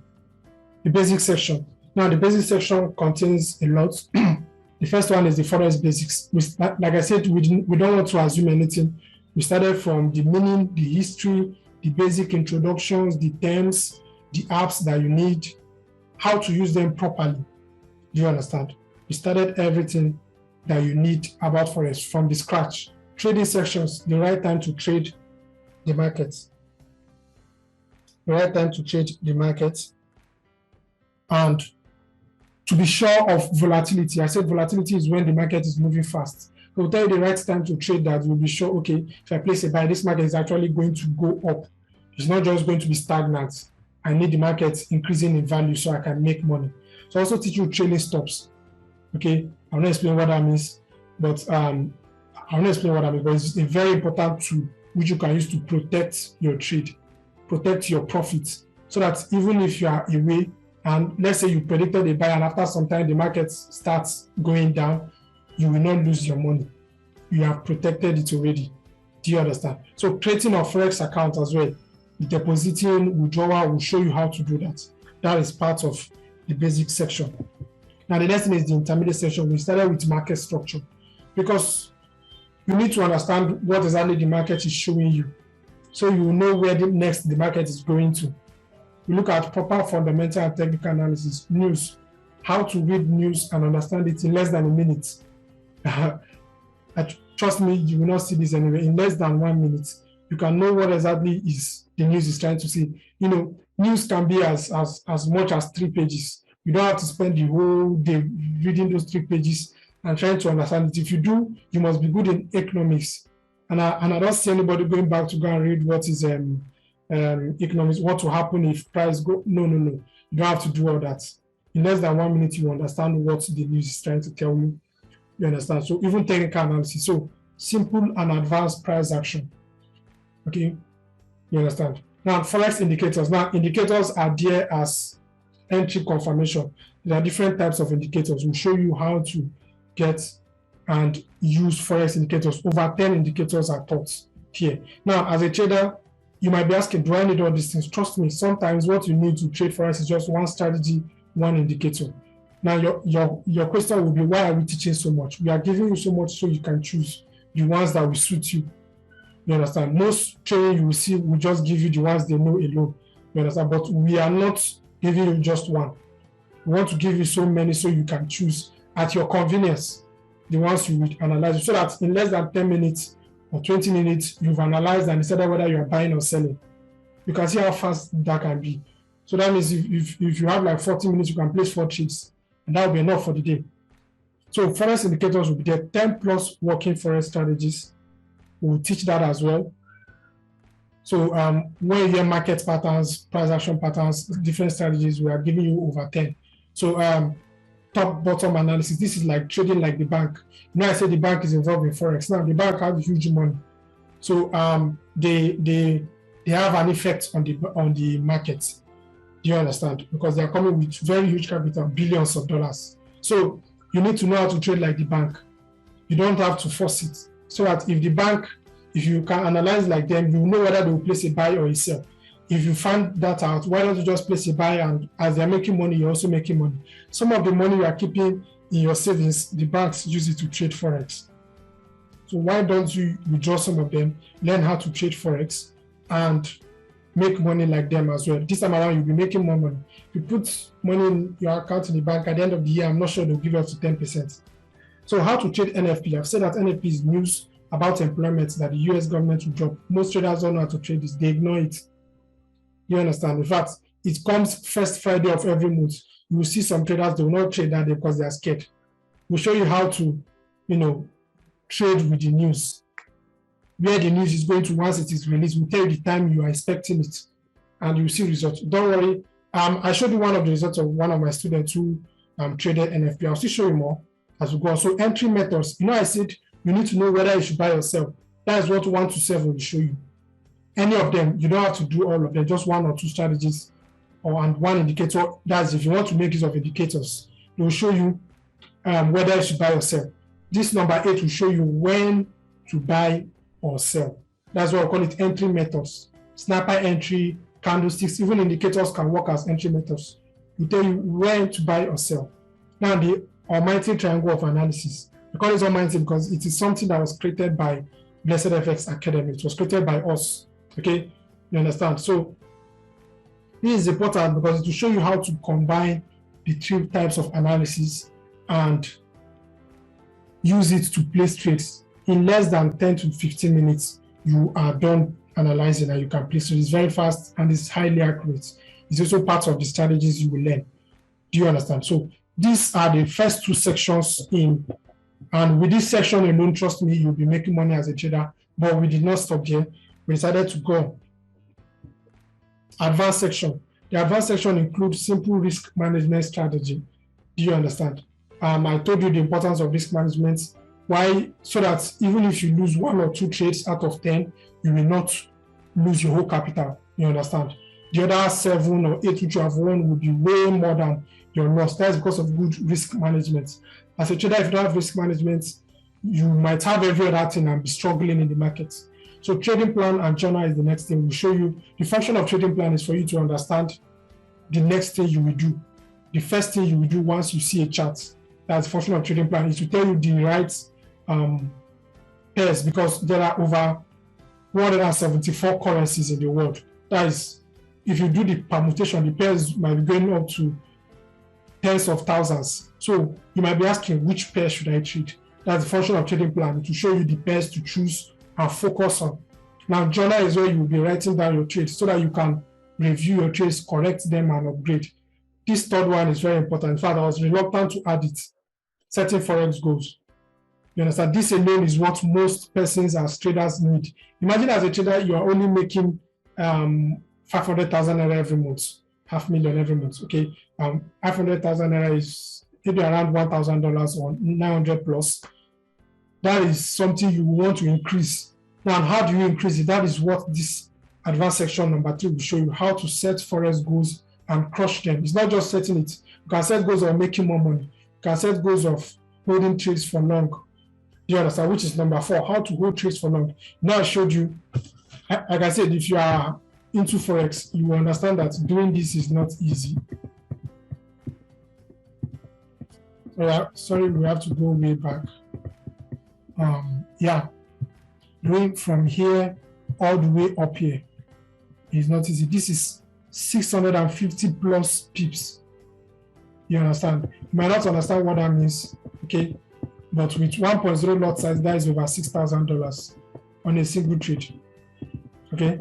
The basic section. Now, the basic section contains a lot. The first one is the Forex basics. Like I said, we don't want to assume anything. We started from the meaning, the history, the basic introductions, the terms, the apps that you need, how to use them properly. Do you understand? We started everything that you need about Forex from the scratch. Trading sections, the right time to trade the markets. The right time to trade the markets. And to be sure of volatility. I said volatility is when the market is moving fast. It will tell you the right time to trade that. You'll be sure, okay, if I place a buy, this market is actually going to go up. It's not just going to be stagnant. I need the market increasing in value so I can make money. So I also teach you trailing stops. Okay, I'll not explain what that means, but it's a very important tool which you can use to protect your trade, protect your profits, so that even if you are away and let's say you predicted a buy and after some time the market starts going down, you will not lose your money. You have protected it already. Do you understand? So creating a Forex account as well, depositing, withdrawal, will show you how to do that. That is part of the basic section. Now the next thing is the intermediate section. We started with market structure. because you need to understand what exactly the market is showing you, so you will know where the market is going to. We look at proper fundamental and technical analysis. News, how to read news and understand it in less than a minute. Trust me, you will not see this anyway. In less than 1 minute, you can know what exactly is the news is trying to say. News can be as much as 3 pages. You don't have to spend the whole day reading those 3 pages and trying to understand it. If you do, you must be good in economics. And I don't see anybody going back to go and read what is economics, what will happen if price go. No. You don't have to do all that. In less than 1 minute, you understand what the news is trying to tell you. You understand? So even technical analysis. So simple and advanced price action. Okay, you understand? Now, Forex indicators. Now, indicators are there as entry confirmation. There are different types of indicators. We'll show you how to get and use Forex indicators. Over 10 indicators are taught here. Now, as a trader, you might be asking, do I need all these things? Trust me, sometimes what you need to trade Forex is just one strategy, one indicator. Now, your question will be, why are we teaching so much? We are giving you so much so you can choose the ones that will suit you. You understand? Most training you will see will just give you the ones they know alone. You understand? But we are not giving you just one. We want to give you so many so you can choose at your convenience the ones you will analyze, so that in less than 10 minutes or 20 minutes, you've analyzed and decided whether you are buying or selling. You can see how fast that can be. So that means if you have like 40 minutes, you can place 4 trades, and that will be enough for the day. So Forex indicators will be there. 10 plus working Forex strategies. We'll teach that as well. So when you hear market patterns, price action patterns, different strategies, we are giving you over 10. So top bottom analysis. This is like trading like the bank. I say the bank is involved in Forex. Now the bank has huge money, so they have an effect on the market. Do you understand? Because they are coming with very huge capital, billions of dollars. So you need to know how to trade like the bank. You don't have to force it. So that if you can analyze like them, you know whether they will place a buy or a sell. If you find that out, why don't you just place a buy, and as they're making money, you're also making money. Some of the money you are keeping in your savings, the banks use it to trade Forex. So why don't you withdraw some of them, learn how to trade Forex, and make money like them as well? This time around, you'll be making more money. If you put money in your account in the bank, at the end of the year, I'm not sure they'll give you up to 10%. So how to trade NFP? I've said that NFP is news about employment that the US government will drop. Most traders don't know how to trade this. They ignore it. You understand? In fact, it comes first Friday of every month. You will see some traders, they will not trade that day because they are scared. We'll show you how to, trade with the news. Where the news is going to once it is released. We'll tell you the time you are expecting it, and you'll see results. Don't worry. I showed you one of the results of one of my students who traded NFP. I'll still show you more as we go on. So entry methods. I said you need to know whether you should buy or sell. That is what 1 to 7 will show you. Any of them, you don't have to do all of them, just 1 or 2 strategies and 1 indicator. That's if you want to make use of indicators. They will show you whether you should buy or sell. This number 8 will show you when to buy or sell. That's why I call it entry methods. Snapper entry, candlesticks, even indicators can work as entry methods. We tell you when to buy or sell. Now the almighty triangle of analysis. I call it almighty because it is something that was created by Blessed FX Academy. It was created by us. Okay, you understand? So this is important because it will show you how to combine the 3 types of analysis and use it to place trades. In less than 10 to 15 minutes, you are done analyzing and you can place trades. It's very fast and it's highly accurate. It's also part of the strategies you will learn. Do you understand? So these are the first 2 sections and with this section alone, trust me, you'll be making money as a trader. But we did not stop there. We decided to go advanced section. The advanced section includes simple risk management strategy. Do you understand? I told you the importance of risk management. Why? So that even if you lose 1 or 2 trades out of 10, you will not lose your whole capital. You understand? The other 7 or 8 which you have won will be way more than your loss. That's because of good risk management. As a trader, if you don't have risk management, you might have every other thing and be struggling in the market. So trading plan and journal is the next thing. We'll show you. The function of trading plan is for you to understand the next thing you will do. The first thing you will do once you see a chart. That's the function of trading plan, is to tell you the right pairs, because there are over 174 currencies in the world. That is, if you do the permutation, the pairs might be going up to tens of thousands. So you might be asking, which pair should I trade? That's the function of trading plan, to show you the pairs to choose and focus on. Now, journal is where you will be writing down your trades so that you can review your trades, correct them, and upgrade. This third one is very important. In fact, I was reluctant to add it. Setting Forex goals. You understand? This alone is what most persons as traders need. Imagine as a trader, you are only making 500,000 naira every month, 500,000 every month. Okay, 500,000 naira is maybe around $1,000 or 900 plus. That is something you want to increase. Now, how do you increase it? That is what this advanced section number 3 will show you, how to set Forex goals and crush them. It's not just setting it. You can set goals of making more money. You can set goals of holding trades for long. You understand? Which is number 4, how to hold trades for long. Now I showed you, like I said, if you are into Forex, you will understand that doing this is not easy. Sorry, we have to go way back. Yeah, going from here all the way up here is not easy. This is 650 plus pips. You understand? You might not understand what that means, okay? But with 1.0 lot size, that is over $6,000 on a single trade. Okay,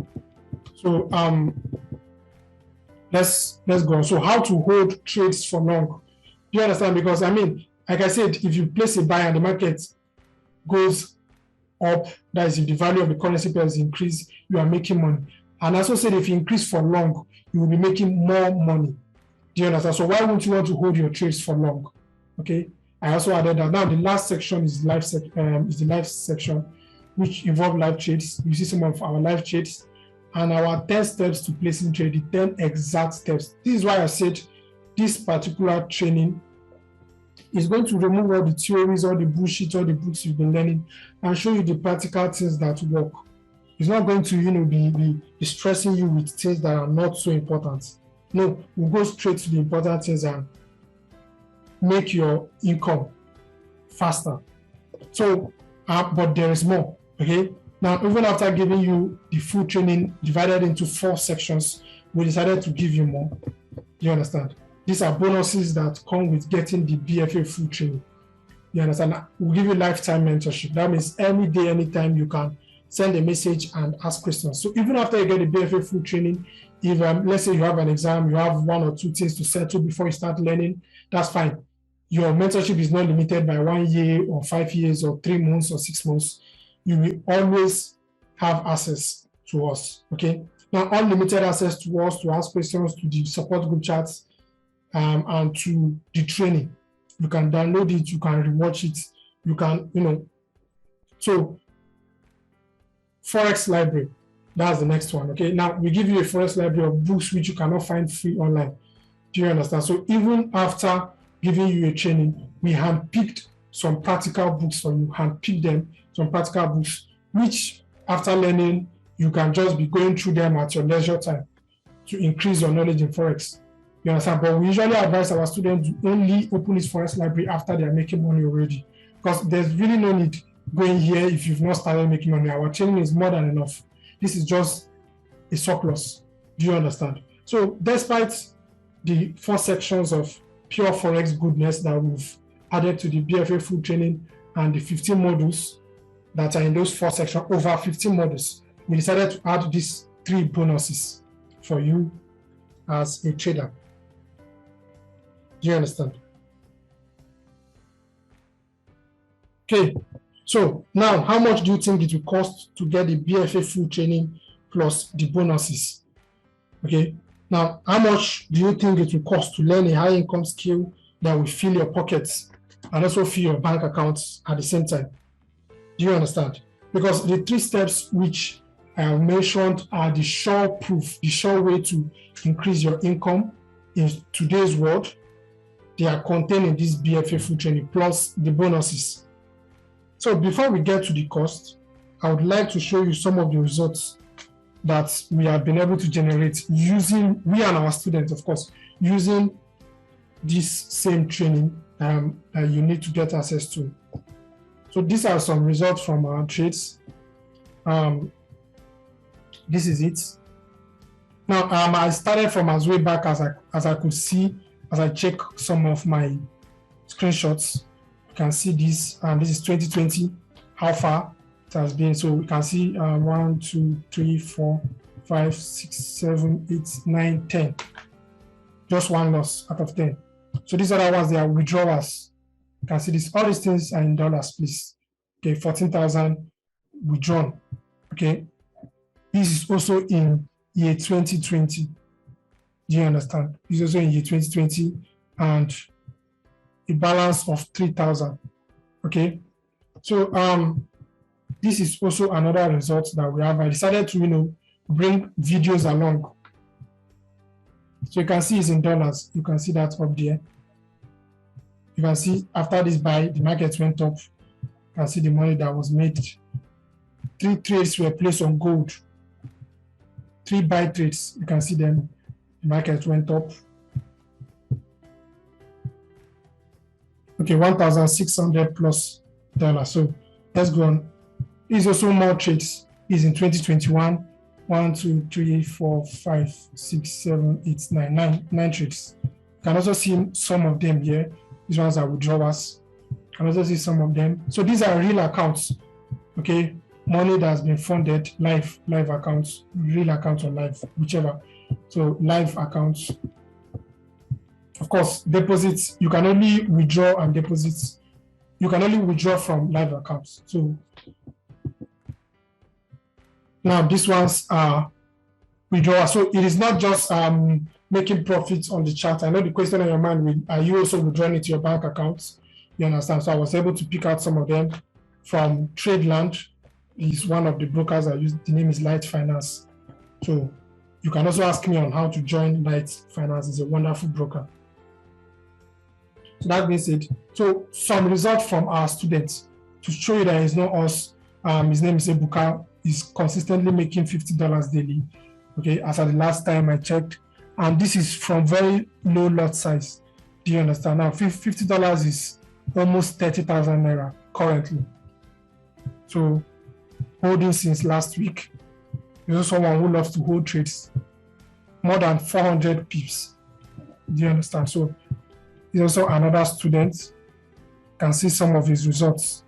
so let's go. So how to hold trades for long? Do you understand? Because I mean, like I said, if you place a buy and the market goes up, that is if the value of the currency pair is increased, you are making money. And I also said if you increase for long, you will be making more money. Do you understand? So why wouldn't you want to hold your trades for long? Okay. I also added that. Now the last section is the live section, which involve live trades. You see some of our live trades and our 10 steps to placing trade, the 10 exact steps. This is why I said this particular training is going to remove all the theories, all the bullshit, all the books you've been learning, and show you the practical things that work. It's not going to, be stressing you with things that are not so important. No, we'll go straight to the important things and make your income faster. So, but there is more, okay? Now, even after giving you the full training divided into 4 sections, we decided to give you more. Do you understand? These are bonuses that come with getting the BFA full training. You understand? We'll give you lifetime mentorship. That means any day, anytime you can send a message and ask questions. So even after you get the BFA full training, if let's say you have an exam, you have 1 or 2 things to settle before you start learning, that's fine. Your mentorship is not limited by 1 year or 5 years or 3 months or 6 months. You will always have access to us, okay? Now, unlimited access to us to ask questions, to the support group chats, and to the training. You can download it, you can rewatch it, you can, So, Forex Library, that's the next one, okay? Now, we give you a Forex Library of books which you cannot find free online. Do you understand? So, even after giving you a training, we handpicked some practical books for you, handpicked them, some practical books, which after learning, you can just be going through them at your leisure time to increase your knowledge in Forex. You understand? But we usually advise our students to only open this Forex Library after they are making money already, because there's really no need going here if you've not started making money. Our training is more than enough. This is just a surplus. Do you understand? So despite the 4 sections of pure Forex goodness that we've added to the BFA full training and the 15 modules that are in those 4 sections, over 15 modules, we decided to add these 3 bonuses for you as a trader. Do you understand? Okay, so now how much do you think it will cost to get the BFA full training plus the bonuses? Okay, now how much do you think it will cost to learn a high income skill that will fill your pockets and also fill your bank accounts at the same time? Do you understand? Because the 3 steps which I have mentioned are the sure proof, the sure way to increase your income in today's world. They are contained in this BFA full training plus the bonuses. So before we get to the cost, I would like to show you some of the results that we have been able to generate using, we and our students, of course, using this same training that you need to get access to. So these are some results from our trades. This is it. Now, I started from as way back as I could see, as I check some of my screenshots. You can see this, and this is 2020, how far it has been. So we can see 1, 2, 3, 4, 5, 6, 7, 8, 9, 10. Just one loss out of 10. So these other ones, they are withdrawals. You can see this. All these things are in dollars, please. Okay, 14,000 withdrawn. Okay, this is also in year 2020. Do you understand? This is also in year 2020, and a balance of 3,000. Okay, so this is also another result that we have. I decided to bring videos along. So you can see it's in dollars. You can see that up there. You can see after this buy, the market went up. You can see the money that was made. 3 trades were placed on gold. 3 buy trades. You can see them. The market went up. Okay, 1,600 plus dollars. So let's go on. There's also more trades. Is in 2021. 1, 2, 3, 4, 5, 6, 7, 8, 9. 9 trades. You can also see some of them here. These ones are withdrawals. You can also see some of them. So these are real accounts. Okay, money that has been funded, live accounts, real accounts or live, whichever. So live accounts. Of course, deposits, you can only withdraw and deposits. You can only withdraw from live accounts. So now these ones are withdrawals. So it is not just making profits on the chart. I know the question on your mind, are you also withdrawing it to your bank accounts? You understand? So I was able to pick out some of them from Tradeland. Is one of the brokers I use. The name is Light Finance. So you can also ask me on how to join Light Finance. It's a wonderful broker. So that being said, so some results from our students to show you that it's not us. His name is Ebuka. He's consistently making $50 daily. Okay, as at the last time I checked, and this is from very low lot size. Do you understand? Now, $50 is almost 30,000 naira currently. So holding since last week. There's also someone who loves to hold trades. More than 400 pips. Do you understand? So he's also another student. You can see some of his results.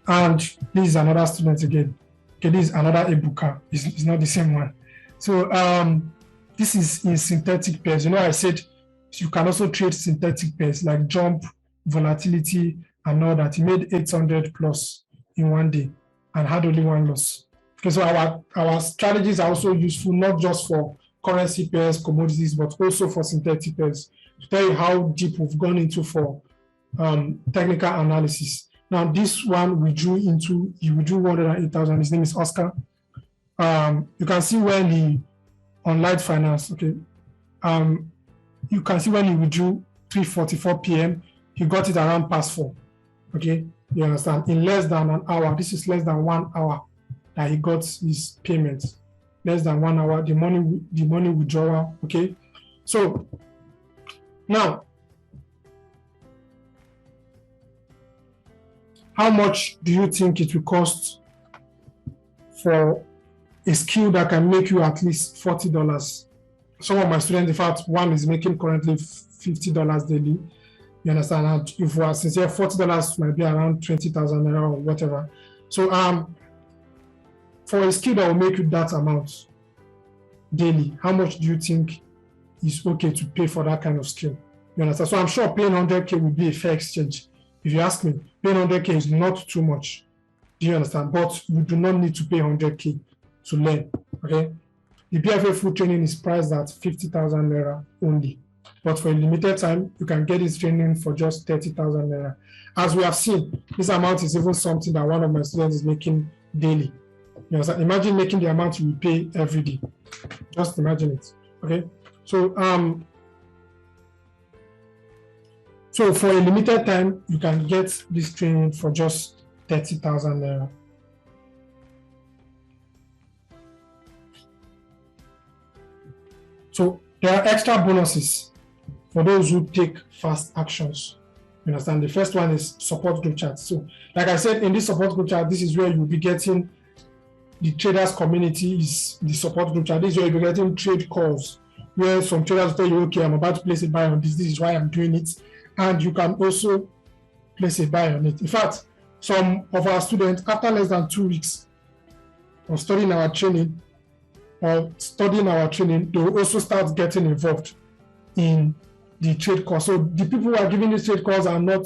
And this is another student again. Okay, this is another Ebuka. It's not the same one. So this is in synthetic pairs. I said you can also trade synthetic pairs like jump, volatility, and all that. He made 800 plus in one day and had only one loss. Okay, so our strategies are also useful not just for currency pairs, commodities, but also for synthetic pairs to tell you how deep we've gone into for technical analysis. Now, this one he withdrew 108,000. His name is Oscar. You can see when on Light Finance, okay. You can see when he withdrew 3:44 p.m., he got it around past 4. Okay, you understand? In less than an hour, this is less than 1 hour that he got his payment. Less than 1 hour, the money withdrawal. Okay, so now, how much do you think it will cost for a skill that can make you at least $40? Some of my students, in fact, one is making currently $50 daily. You understand? And if we are sincere, $40 might be around 20,000 naira or whatever. So for a skill that will make you that amount daily, how much do you think is okay to pay for that kind of skill? You understand? So I'm sure paying 100K will be a fair exchange. If you ask me, paying 100K is not too much. Do you understand? But you do not need to pay 100K to learn. Okay? The Bfa full training is priced at 50,000 naira only. But for a limited time, you can get this training for just 30,000 naira. As we have seen, this amount is even something that one of my students is making daily. You understand? Imagine making the amount you will pay every day. Just imagine it. Okay? So for a limited time, you can get this training for just 30,000 naira. So there are extra bonuses for those who take fast actions. You understand? The first one is support group chat. So, like I said, in this support group chat, this is where you'll be getting the traders community is the support group chat. This is where you'll be getting trade calls where some traders tell you, okay, I'm about to place a buy on this. This is why I'm doing it. And you can also place a buy on it. In fact, some of our students, after less than 2 weeks of studying our training, they will also start getting involved in the trade course. So the people who are giving these trade calls are not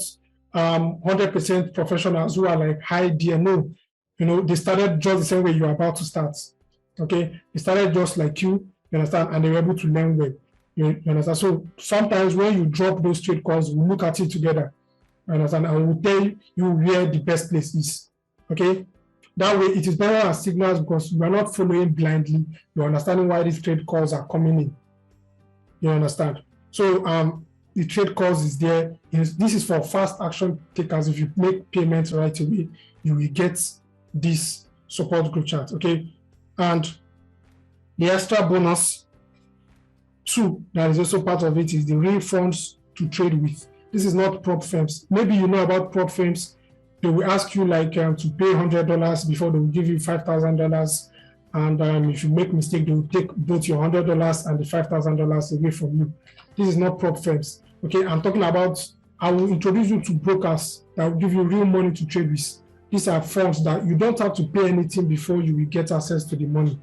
100% professionals who are like high DMO. They started just the same way you're about to start. Okay, they started just like you understand, and they were able to learn well. You understand? So sometimes when you drop those trade calls, we look at it together. You understand? And we'll tell you where the best place is. Okay. That way, it is better as signals because you are not following blindly. You're understanding why these trade calls are coming in. You understand? So the trade calls is there. This is for fast action takers. If you make payments right away, you will get this support group chat. Okay, and the extra bonus too that is also part of it is the real funds to trade with. This is not prop firms. Maybe you know about prop firms. They will ask you like to pay $100 before they will give you $5,000, and if you make mistake, they will take both your $100 and the $5,000 away from you. This is not prop firms. Okay, I'm talking about. I will introduce you to brokers that will give you real money to trade with. These are firms that you don't have to pay anything before you will get access to the money.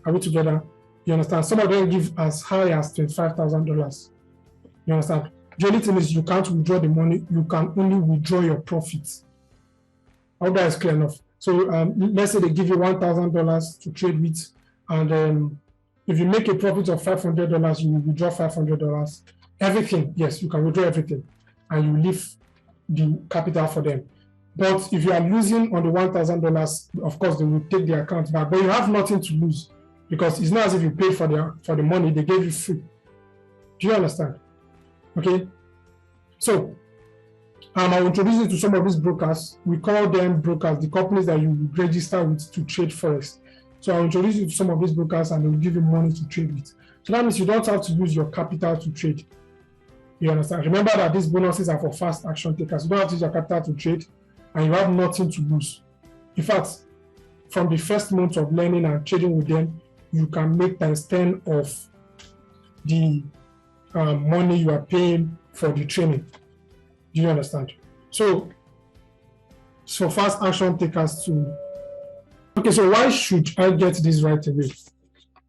Are we together? You understand? Some of them give as high as $25,000. You understand? The only thing is you can't withdraw the money. You can only withdraw your profits. I hope that is clear enough. So let's say they give you $1,000 to trade with, and if you make a profit of $500, you will withdraw $500. Everything, yes, you can withdraw everything, and you leave the capital for them. But if you are losing on the $1,000, of course they will take the account back. But you have nothing to lose because it's not as if you paid for the money they gave you free. Do you understand? Okay. So I'll introduce you to some of these brokers. We call them brokers, the companies that you register with to trade forex. So I'll introduce you to some of these brokers, and they will give you money to trade with. So that means you don't have to use your capital to trade. You understand? Remember that these bonuses are for fast action takers. You don't have to use your capital to trade, and you have nothing to lose. In fact, from the first month of learning and trading with them, you can make ×10 of the money you are paying for the training. Do you understand? So fast action takers too. Okay, so why should I get this right away?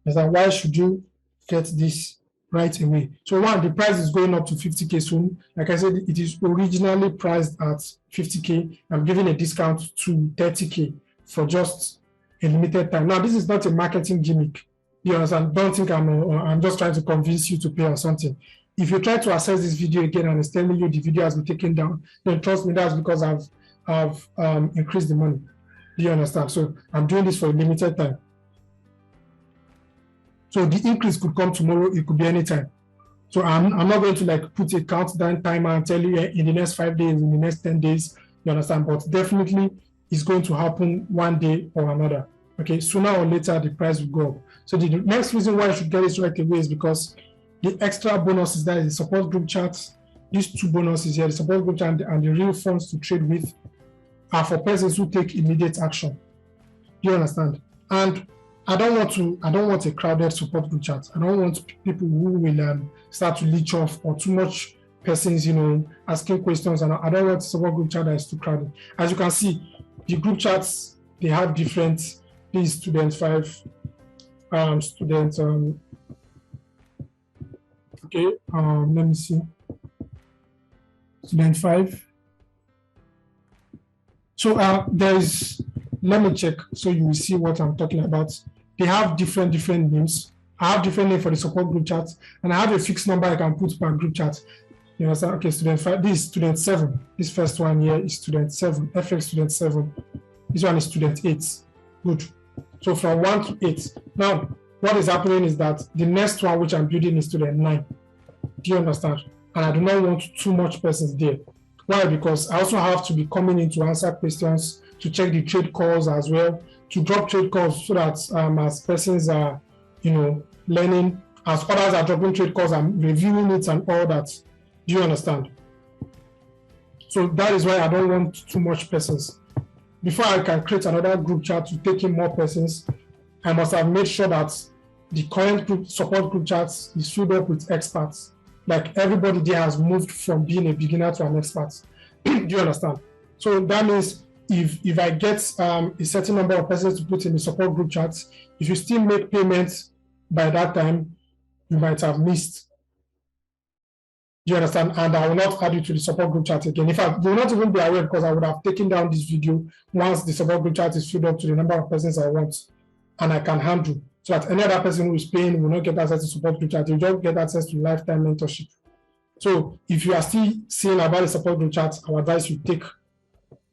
Why should you get this right away? So one, the price is going up to 50K soon. Like I said, it is originally priced at 50K. I'm giving a discount to 30K for just a limited time. Now, this is not a marketing gimmick. You understand? Don't think I'm just trying to convince you to pay or something. If you try to access this video again and it's telling you the video has been taken down, then trust me, that's because I've increased the money. Do you understand? So I'm doing this for a limited time. So the increase could come tomorrow, it could be anytime. So I'm not going to like put a countdown timer and tell you in the next 5 days, in the next 10 days, you understand? But definitely it's going to happen one day or another. Okay, sooner or later the price will go up. So the next reason why I should get this right away is because the extra bonuses, that is the support group chat, these two bonuses here, the support group chat and the real funds to trade with, are for persons who take immediate action. Do you understand? And I don't want a crowded support group chat. I don't want people who will start to leech off, or too much persons, asking questions. And I don't want a support group chat that is too crowded. As you can see, the group chats, they have different, these student 5, student, okay, let me see, student 5. So let me check so you will see what I'm talking about. They have different names. I have different names for the support group chat, and I have a fixed number I can put per group chat. You understand? Okay, student 5, this is student 7. This first one here is student 7, FX student 7. This one is student 8. Good. So from 1 to 8. Now, what is happening is that the next one which I'm building is student 9. Do you understand? And I do not want too much persons there. Why? Because I also have to be coming in to answer questions, to check the trade calls as well, to drop trade calls so that as persons are, learning, as others are dropping trade calls, I'm reviewing it and all that. Do you understand? So that is why I don't want too much persons. Before I can create another group chat to take in more persons, I must have made sure that the current support group chat is filled up with experts. Like everybody there has moved from being a beginner to an expert. Do you understand? So that means if I get a certain number of persons to put in the support group chat, if you still make payments by that time, you might have missed. Do you understand? And I will not add you to the support group chat again. In fact, you will not even be aware because I would have taken down this video once the support group chat is filled up to the number of persons I want and I can handle. So that any other person who is paying will not get access to support group chat. You just get access to lifetime mentorship. So if you are still seeing about the support group chat, I would advise you take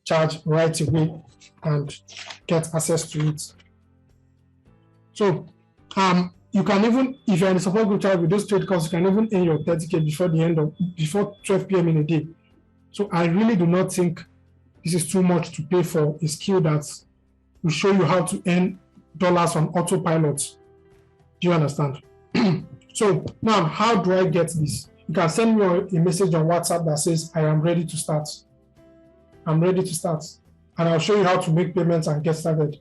charge right away and get access to it. So you can even, if you're in the support group chat with those trade calls, you can even earn your 30K before 12 p.m. in a day. So I really do not think this is too much to pay for a skill that will show you how to earn dollars on autopilot. Do you understand? So now, how do I get this? You can send me a message on WhatsApp that says, I am ready to start. I'm ready to start. And I'll show you how to make payments and get started.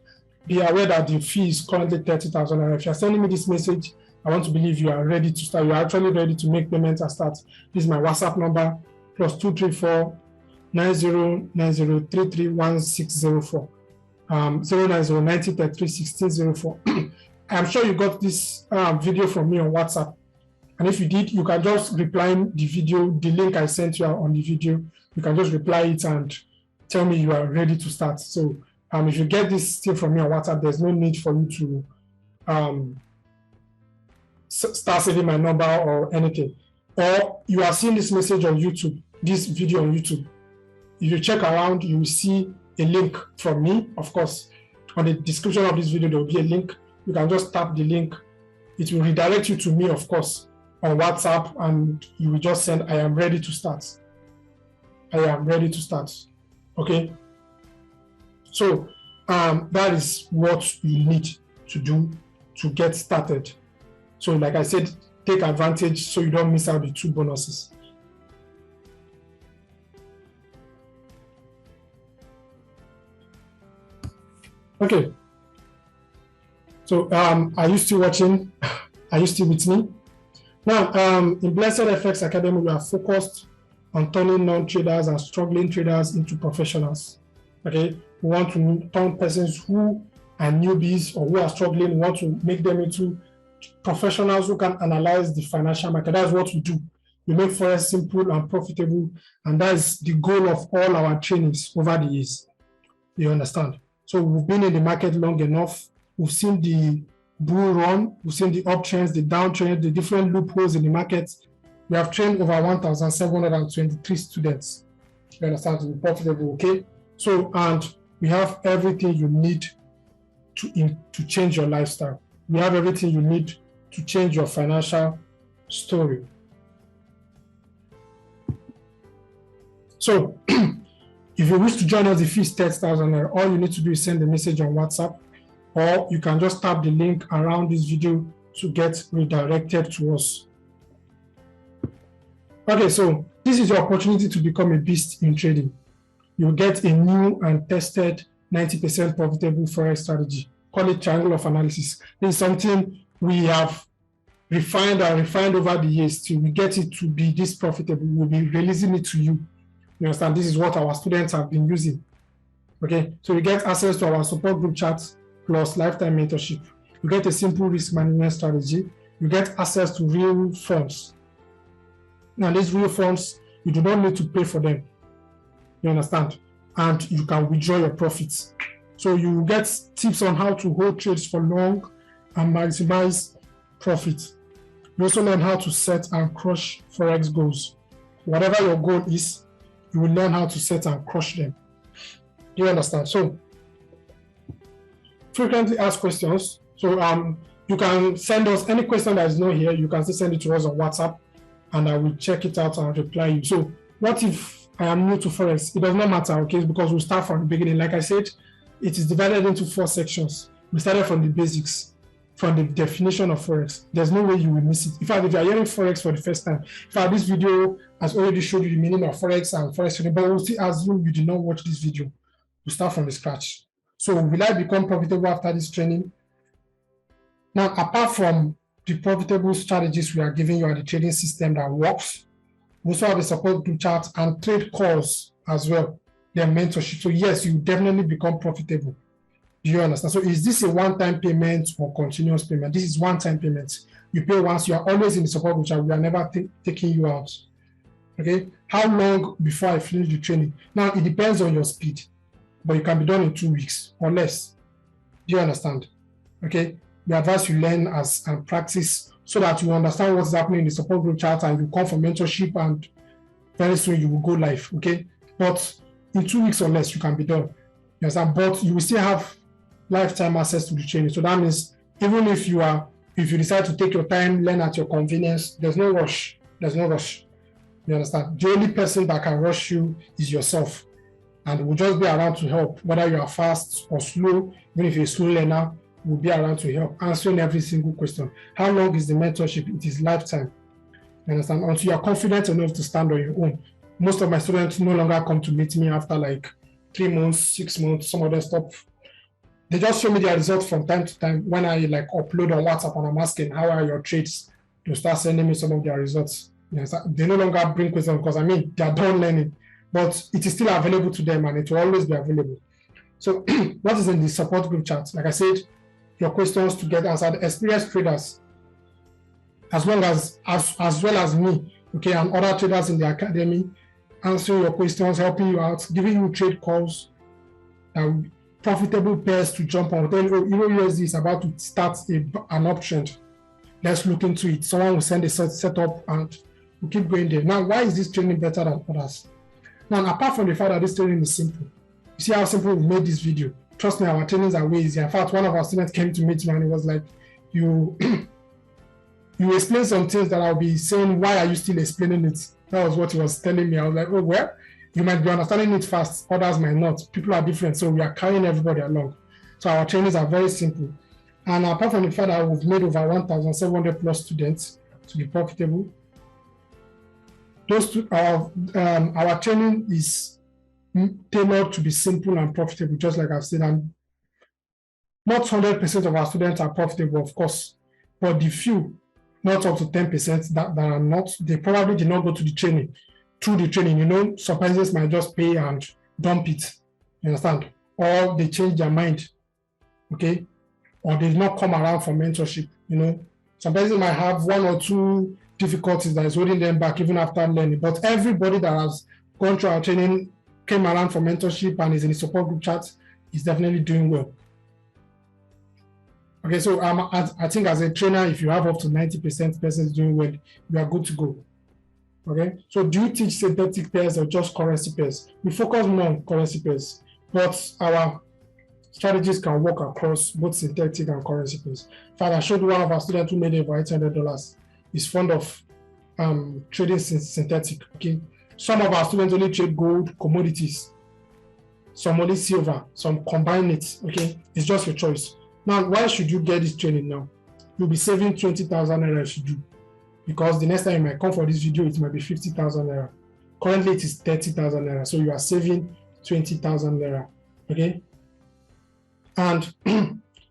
Be aware that the fee is currently 30,000. If you're sending me this message, I want to believe you are ready to start. You're actually ready to make payments and start. This is my WhatsApp number, +234 9090331604. 09090331604. I'm sure you got this video from me on WhatsApp. And if you did, you can just reply the video, the link I sent you on the video. You can just reply it and tell me you are ready to start. So if you get this still from me on WhatsApp, there's no need for you to start saving my number or anything. Or you are seeing this message on YouTube, this video on YouTube. If you check around, you will see a link from me. Of course, on the description of this video, there will be a link. You can just tap the link. It will redirect you to me, of course, on WhatsApp, and you will just send, I am ready to start. I am ready to start. Okay? So that is what you need to do to get started. So like I said, take advantage so you don't miss out the 2 bonuses. Okay. So are you still watching? Are you still with me? Now, in Blessed FX Academy, we are focused on turning non-traders and struggling traders into professionals. Okay, we want to turn persons who are newbies or who are struggling, we want to make them into professionals who can analyze the financial market. That's what we do. We make Forex simple and profitable, and that is the goal of all our trainings over the years. You understand? So we've been in the market long enough. We've seen the bull run, we've seen the uptrends, the downtrends, the different loopholes in the market. We have trained over 1,723 students. You understand, to be profitable, okay? So, and we have everything you need to change your lifestyle. We have everything you need to change your financial story. So, if you wish to join us, the fee is 30,000. All you need to do is send a message on WhatsApp, or you can just tap the link around this video to get redirected to us. Okay, so this is your opportunity to become a beast in trading. You'll get a new and tested 90% profitable Forex strategy. Call it triangle of analysis. This is something we have refined and refined over the years till we get it to be this profitable. We'll be releasing it to you. You understand? This is what our students have been using. Okay, so you get access to our support group chats plus lifetime mentorship. You get a simple risk management strategy. You get access to real funds. Now, these real funds, you do not need to pay for them. You understand? And you can withdraw your profits. So you get tips on how to hold trades for long and maximize profit. You also learn how to set and crush Forex goals. Whatever your goal is, you will learn how to set and crush them. Do you understand? So, frequently asked questions. So you can send us any question that is not here. You can still send it to us on WhatsApp, and I will check it out and reply you. So what if I am new to Forex? It does not matter, okay? Because we'll start from the beginning. Like I said, it is divided into 4 sections. We started from the basics. from the definition of Forex. There's no way you will miss it. In fact, if you're hearing Forex for the first time, in fact, this video has already showed you the meaning of Forex and Forex trading, but we'll still assume you did not watch this video. We'll start from the scratch. So will I become profitable after this training? Now, apart from the profitable strategies we are giving you at the trading system that works, we also have a support group chat and trade calls as well, their mentorship. So yes, you definitely become profitable. Do you understand? So is this a one-time payment or continuous payment? This is one-time payment. You pay once. You are always in the support group chat. We are never taking you out. Okay. How long before I finish the training? Now it depends on your speed, but it can be done in 2 weeks or less. Do you understand? Okay. We advise you learn and practice so that you understand what's happening in the support group chat and you come for mentorship, and very soon you will go live. Okay. But in 2 weeks or less, you can be done. You understand? But you will still have lifetime access to the training. So that means even if you decide to take your time, learn at your convenience, there's no rush. There's no rush. You understand? The only person that can rush you is yourself. And we'll just be around to help, whether you are fast or slow. Even if you're a slow learner, we'll be around to help, answering every single question. How long is the mentorship? It is lifetime. You understand? Until you are confident enough to stand on your own. Most of my students no longer come to meet me after like 3 months, 6 months. Some of them stop. They just show me their results from time to time when I like upload on WhatsApp and I'm asking, how are your trades? To start sending me some of their results. Yes, they no longer bring questions because I mean, they're done learning, but it is still available to them and it will always be available. So what is in the support group chat? Like I said, your questions to get answered, experienced traders, as well as me, okay, and other traders in the academy, answering your questions, helping you out, giving you trade calls, profitable pairs to jump on. Then USD is about to start an uptrend. Let's look into it. Someone will send a setup and we'll keep going there. Now, why is this training better than others? Now, apart from the fact that this training is simple, you see how simple we made this video. Trust me, our trainings are way easier. In fact, one of our students came to meet me and he was like, you explain some things that I'll be saying, why are you still explaining it? That was what he was telling me. I was like, oh, well, you might be understanding it fast, others might not. People are different, so we are carrying everybody along. So our trainings are very simple. And apart from the fact that we've made over 1,700 plus students to be profitable, our training is tailored to be simple and profitable, just like I've said. And not 100% of our students are profitable, of course, but the few, not up to 10% that are not, they probably did not go to the training. Through the training, some persons might just pay and dump it, you understand? Or they change their mind, okay? Or they did not come around for mentorship, Some persons might have 1 or 2 difficulties that is holding them back even after learning. But everybody that has gone through our training, came around for mentorship and is in the support group chat is definitely doing well. Okay, so I think as a trainer, if you have up to 90% persons doing well, you are good to go. Okay, so do you teach synthetic pairs or just currency pairs? We focus more on currency pairs, but our strategies can work across both synthetic and currency pairs. In fact, I showed one of our students who made over $800. He's fond of trading synthetic. Okay, some of our students only trade gold, commodities, some only silver, some combine it. Okay, it's just your choice. Now, why should you get this training now? You'll be saving 20,000 naira if you do. Because the next time you might come for this video, it might be 50,000 naira. Currently, it is 30,000 naira. So you are saving 20,000 naira. Okay. And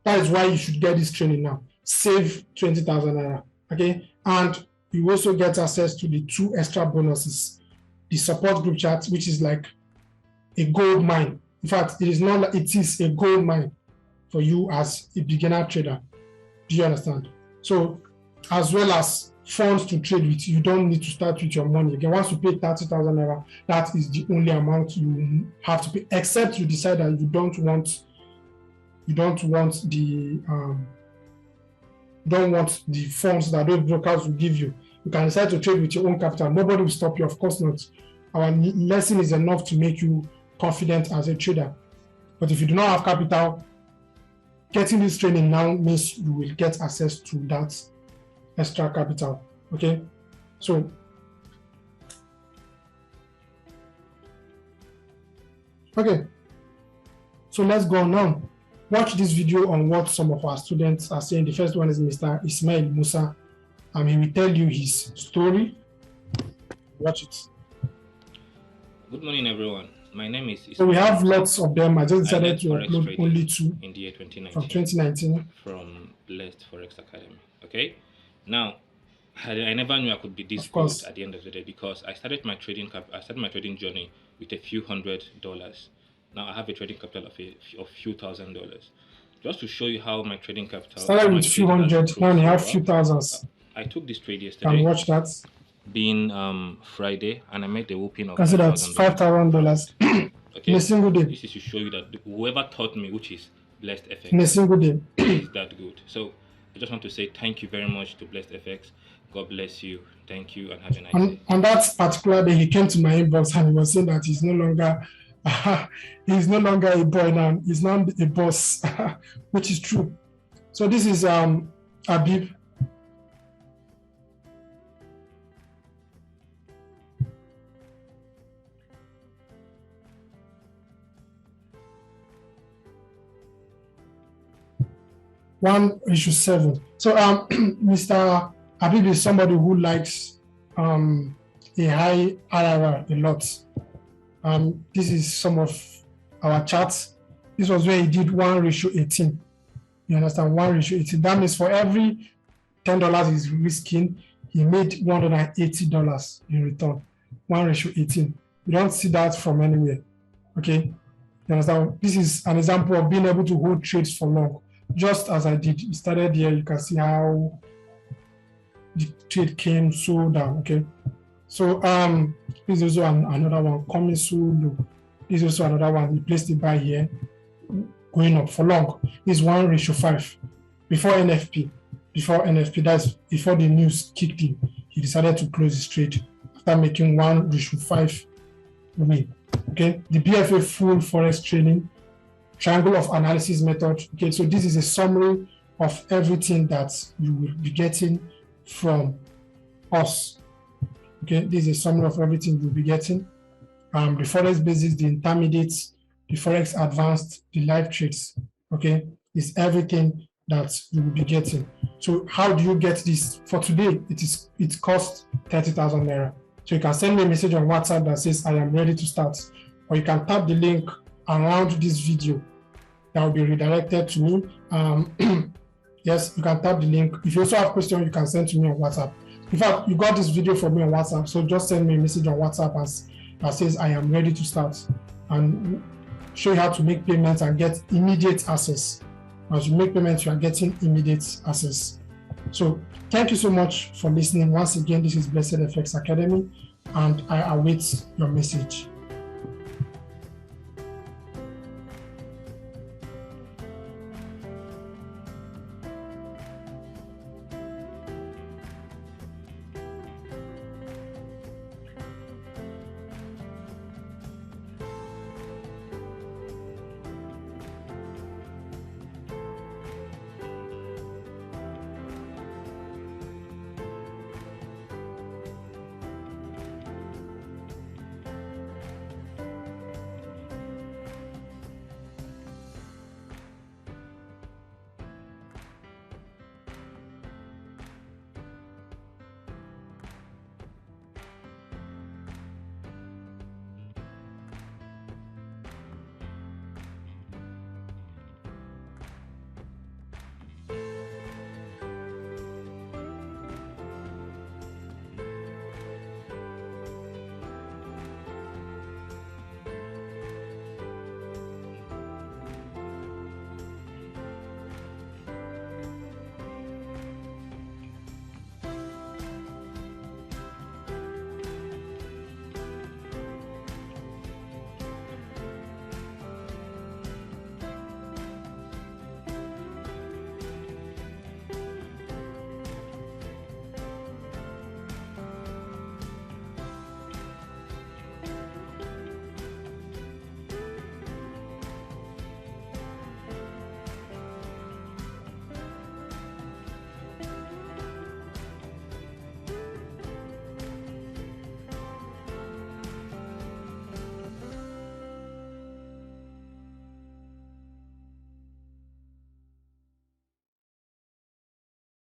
that is why you should get this training now. Save 20,000 naira. Okay. And you also get access to the 2 extra bonuses. The support group chat, which is like a gold mine. In fact, it is a gold mine for you as a beginner trader. Do you understand? So, as well as funds to trade with, you don't need to start with your money. Again, once you pay 30,000 naira, that is the only amount you have to pay, except you decide that you don't want the funds that those brokers will give you. You can decide to trade with your own capital. Nobody will stop you, of course not. Our lesson is enough to make you confident as a trader. But if you do not have capital, getting this training now means you will get access to that extra capital. Okay, so let's go now. watch this video on what some of our students are saying. The first one is Mr. Ismail Musa, and he will tell you his story. Watch it. Good morning, everyone. My name is Ismail. So we have lots of them. I just decided to upload only 2 in the year 2019 from 2019 from Blessed Forex Academy. Okay, now I never knew I could be this Of course. good at the end of the day, because I started my trading journey with a few $100s. Now I have a trading capital of few $1,000s. Just to show you how my trading capital started with few hundred, now you have few thousands. I took this trade yesterday. Can watch that. Being Friday, and I made the whooping of consider that $5,000 okay, in a single day. This is to show you that whoever taught me, which is Blessed FX, in a single day, is that good. So I just want to say thank you very much to Blessed FX. God bless you. Thank you, and have a nice day. On that particular day, he came to my inbox and he was saying that he's no longer a boy now. He's now a boss, which is true. So this is Habib. (1:7). So Mr. Habib is somebody who likes a high RRR a lot. This is some of our charts. This was where he did 1:18. You understand? 1:18. That means for every $10 he's risking, he made $180 in return. 1:18. You don't see that from anywhere. Okay? You understand? This is an example of being able to hold trades for long. Just as I did. It started here. You can see how the trade came so down. Okay, so this is also another one coming so low. This is also another one. We placed it by here, going up for long. This is 1:5 before NFP. That's before the news kicked in. He decided to close his trade after making 1:5 win. Okay, the Bfa full forex trading triangle of analysis method. Okay, so this is a summary of everything that you will be getting from us. Okay, this is a summary of everything you'll be getting. The forex basics, the intermediates, the forex advanced, the live trades. Okay, is everything that you will be getting. So how do you get this? For today, it costs 30,000 naira. So you can send me a message on WhatsApp that says I am ready to start, or you can tap the link around this video that will be redirected to me. Yes, you can tap the link. If you also have questions, you can send to me on WhatsApp. In fact, you got this video from me on WhatsApp, so just send me a message on WhatsApp that says I am ready to start, and show you how to make payments and get immediate access. As you make payments, you are getting immediate access. So thank you so much for listening. Once again, this is Blessed FX Academy, and I await your message.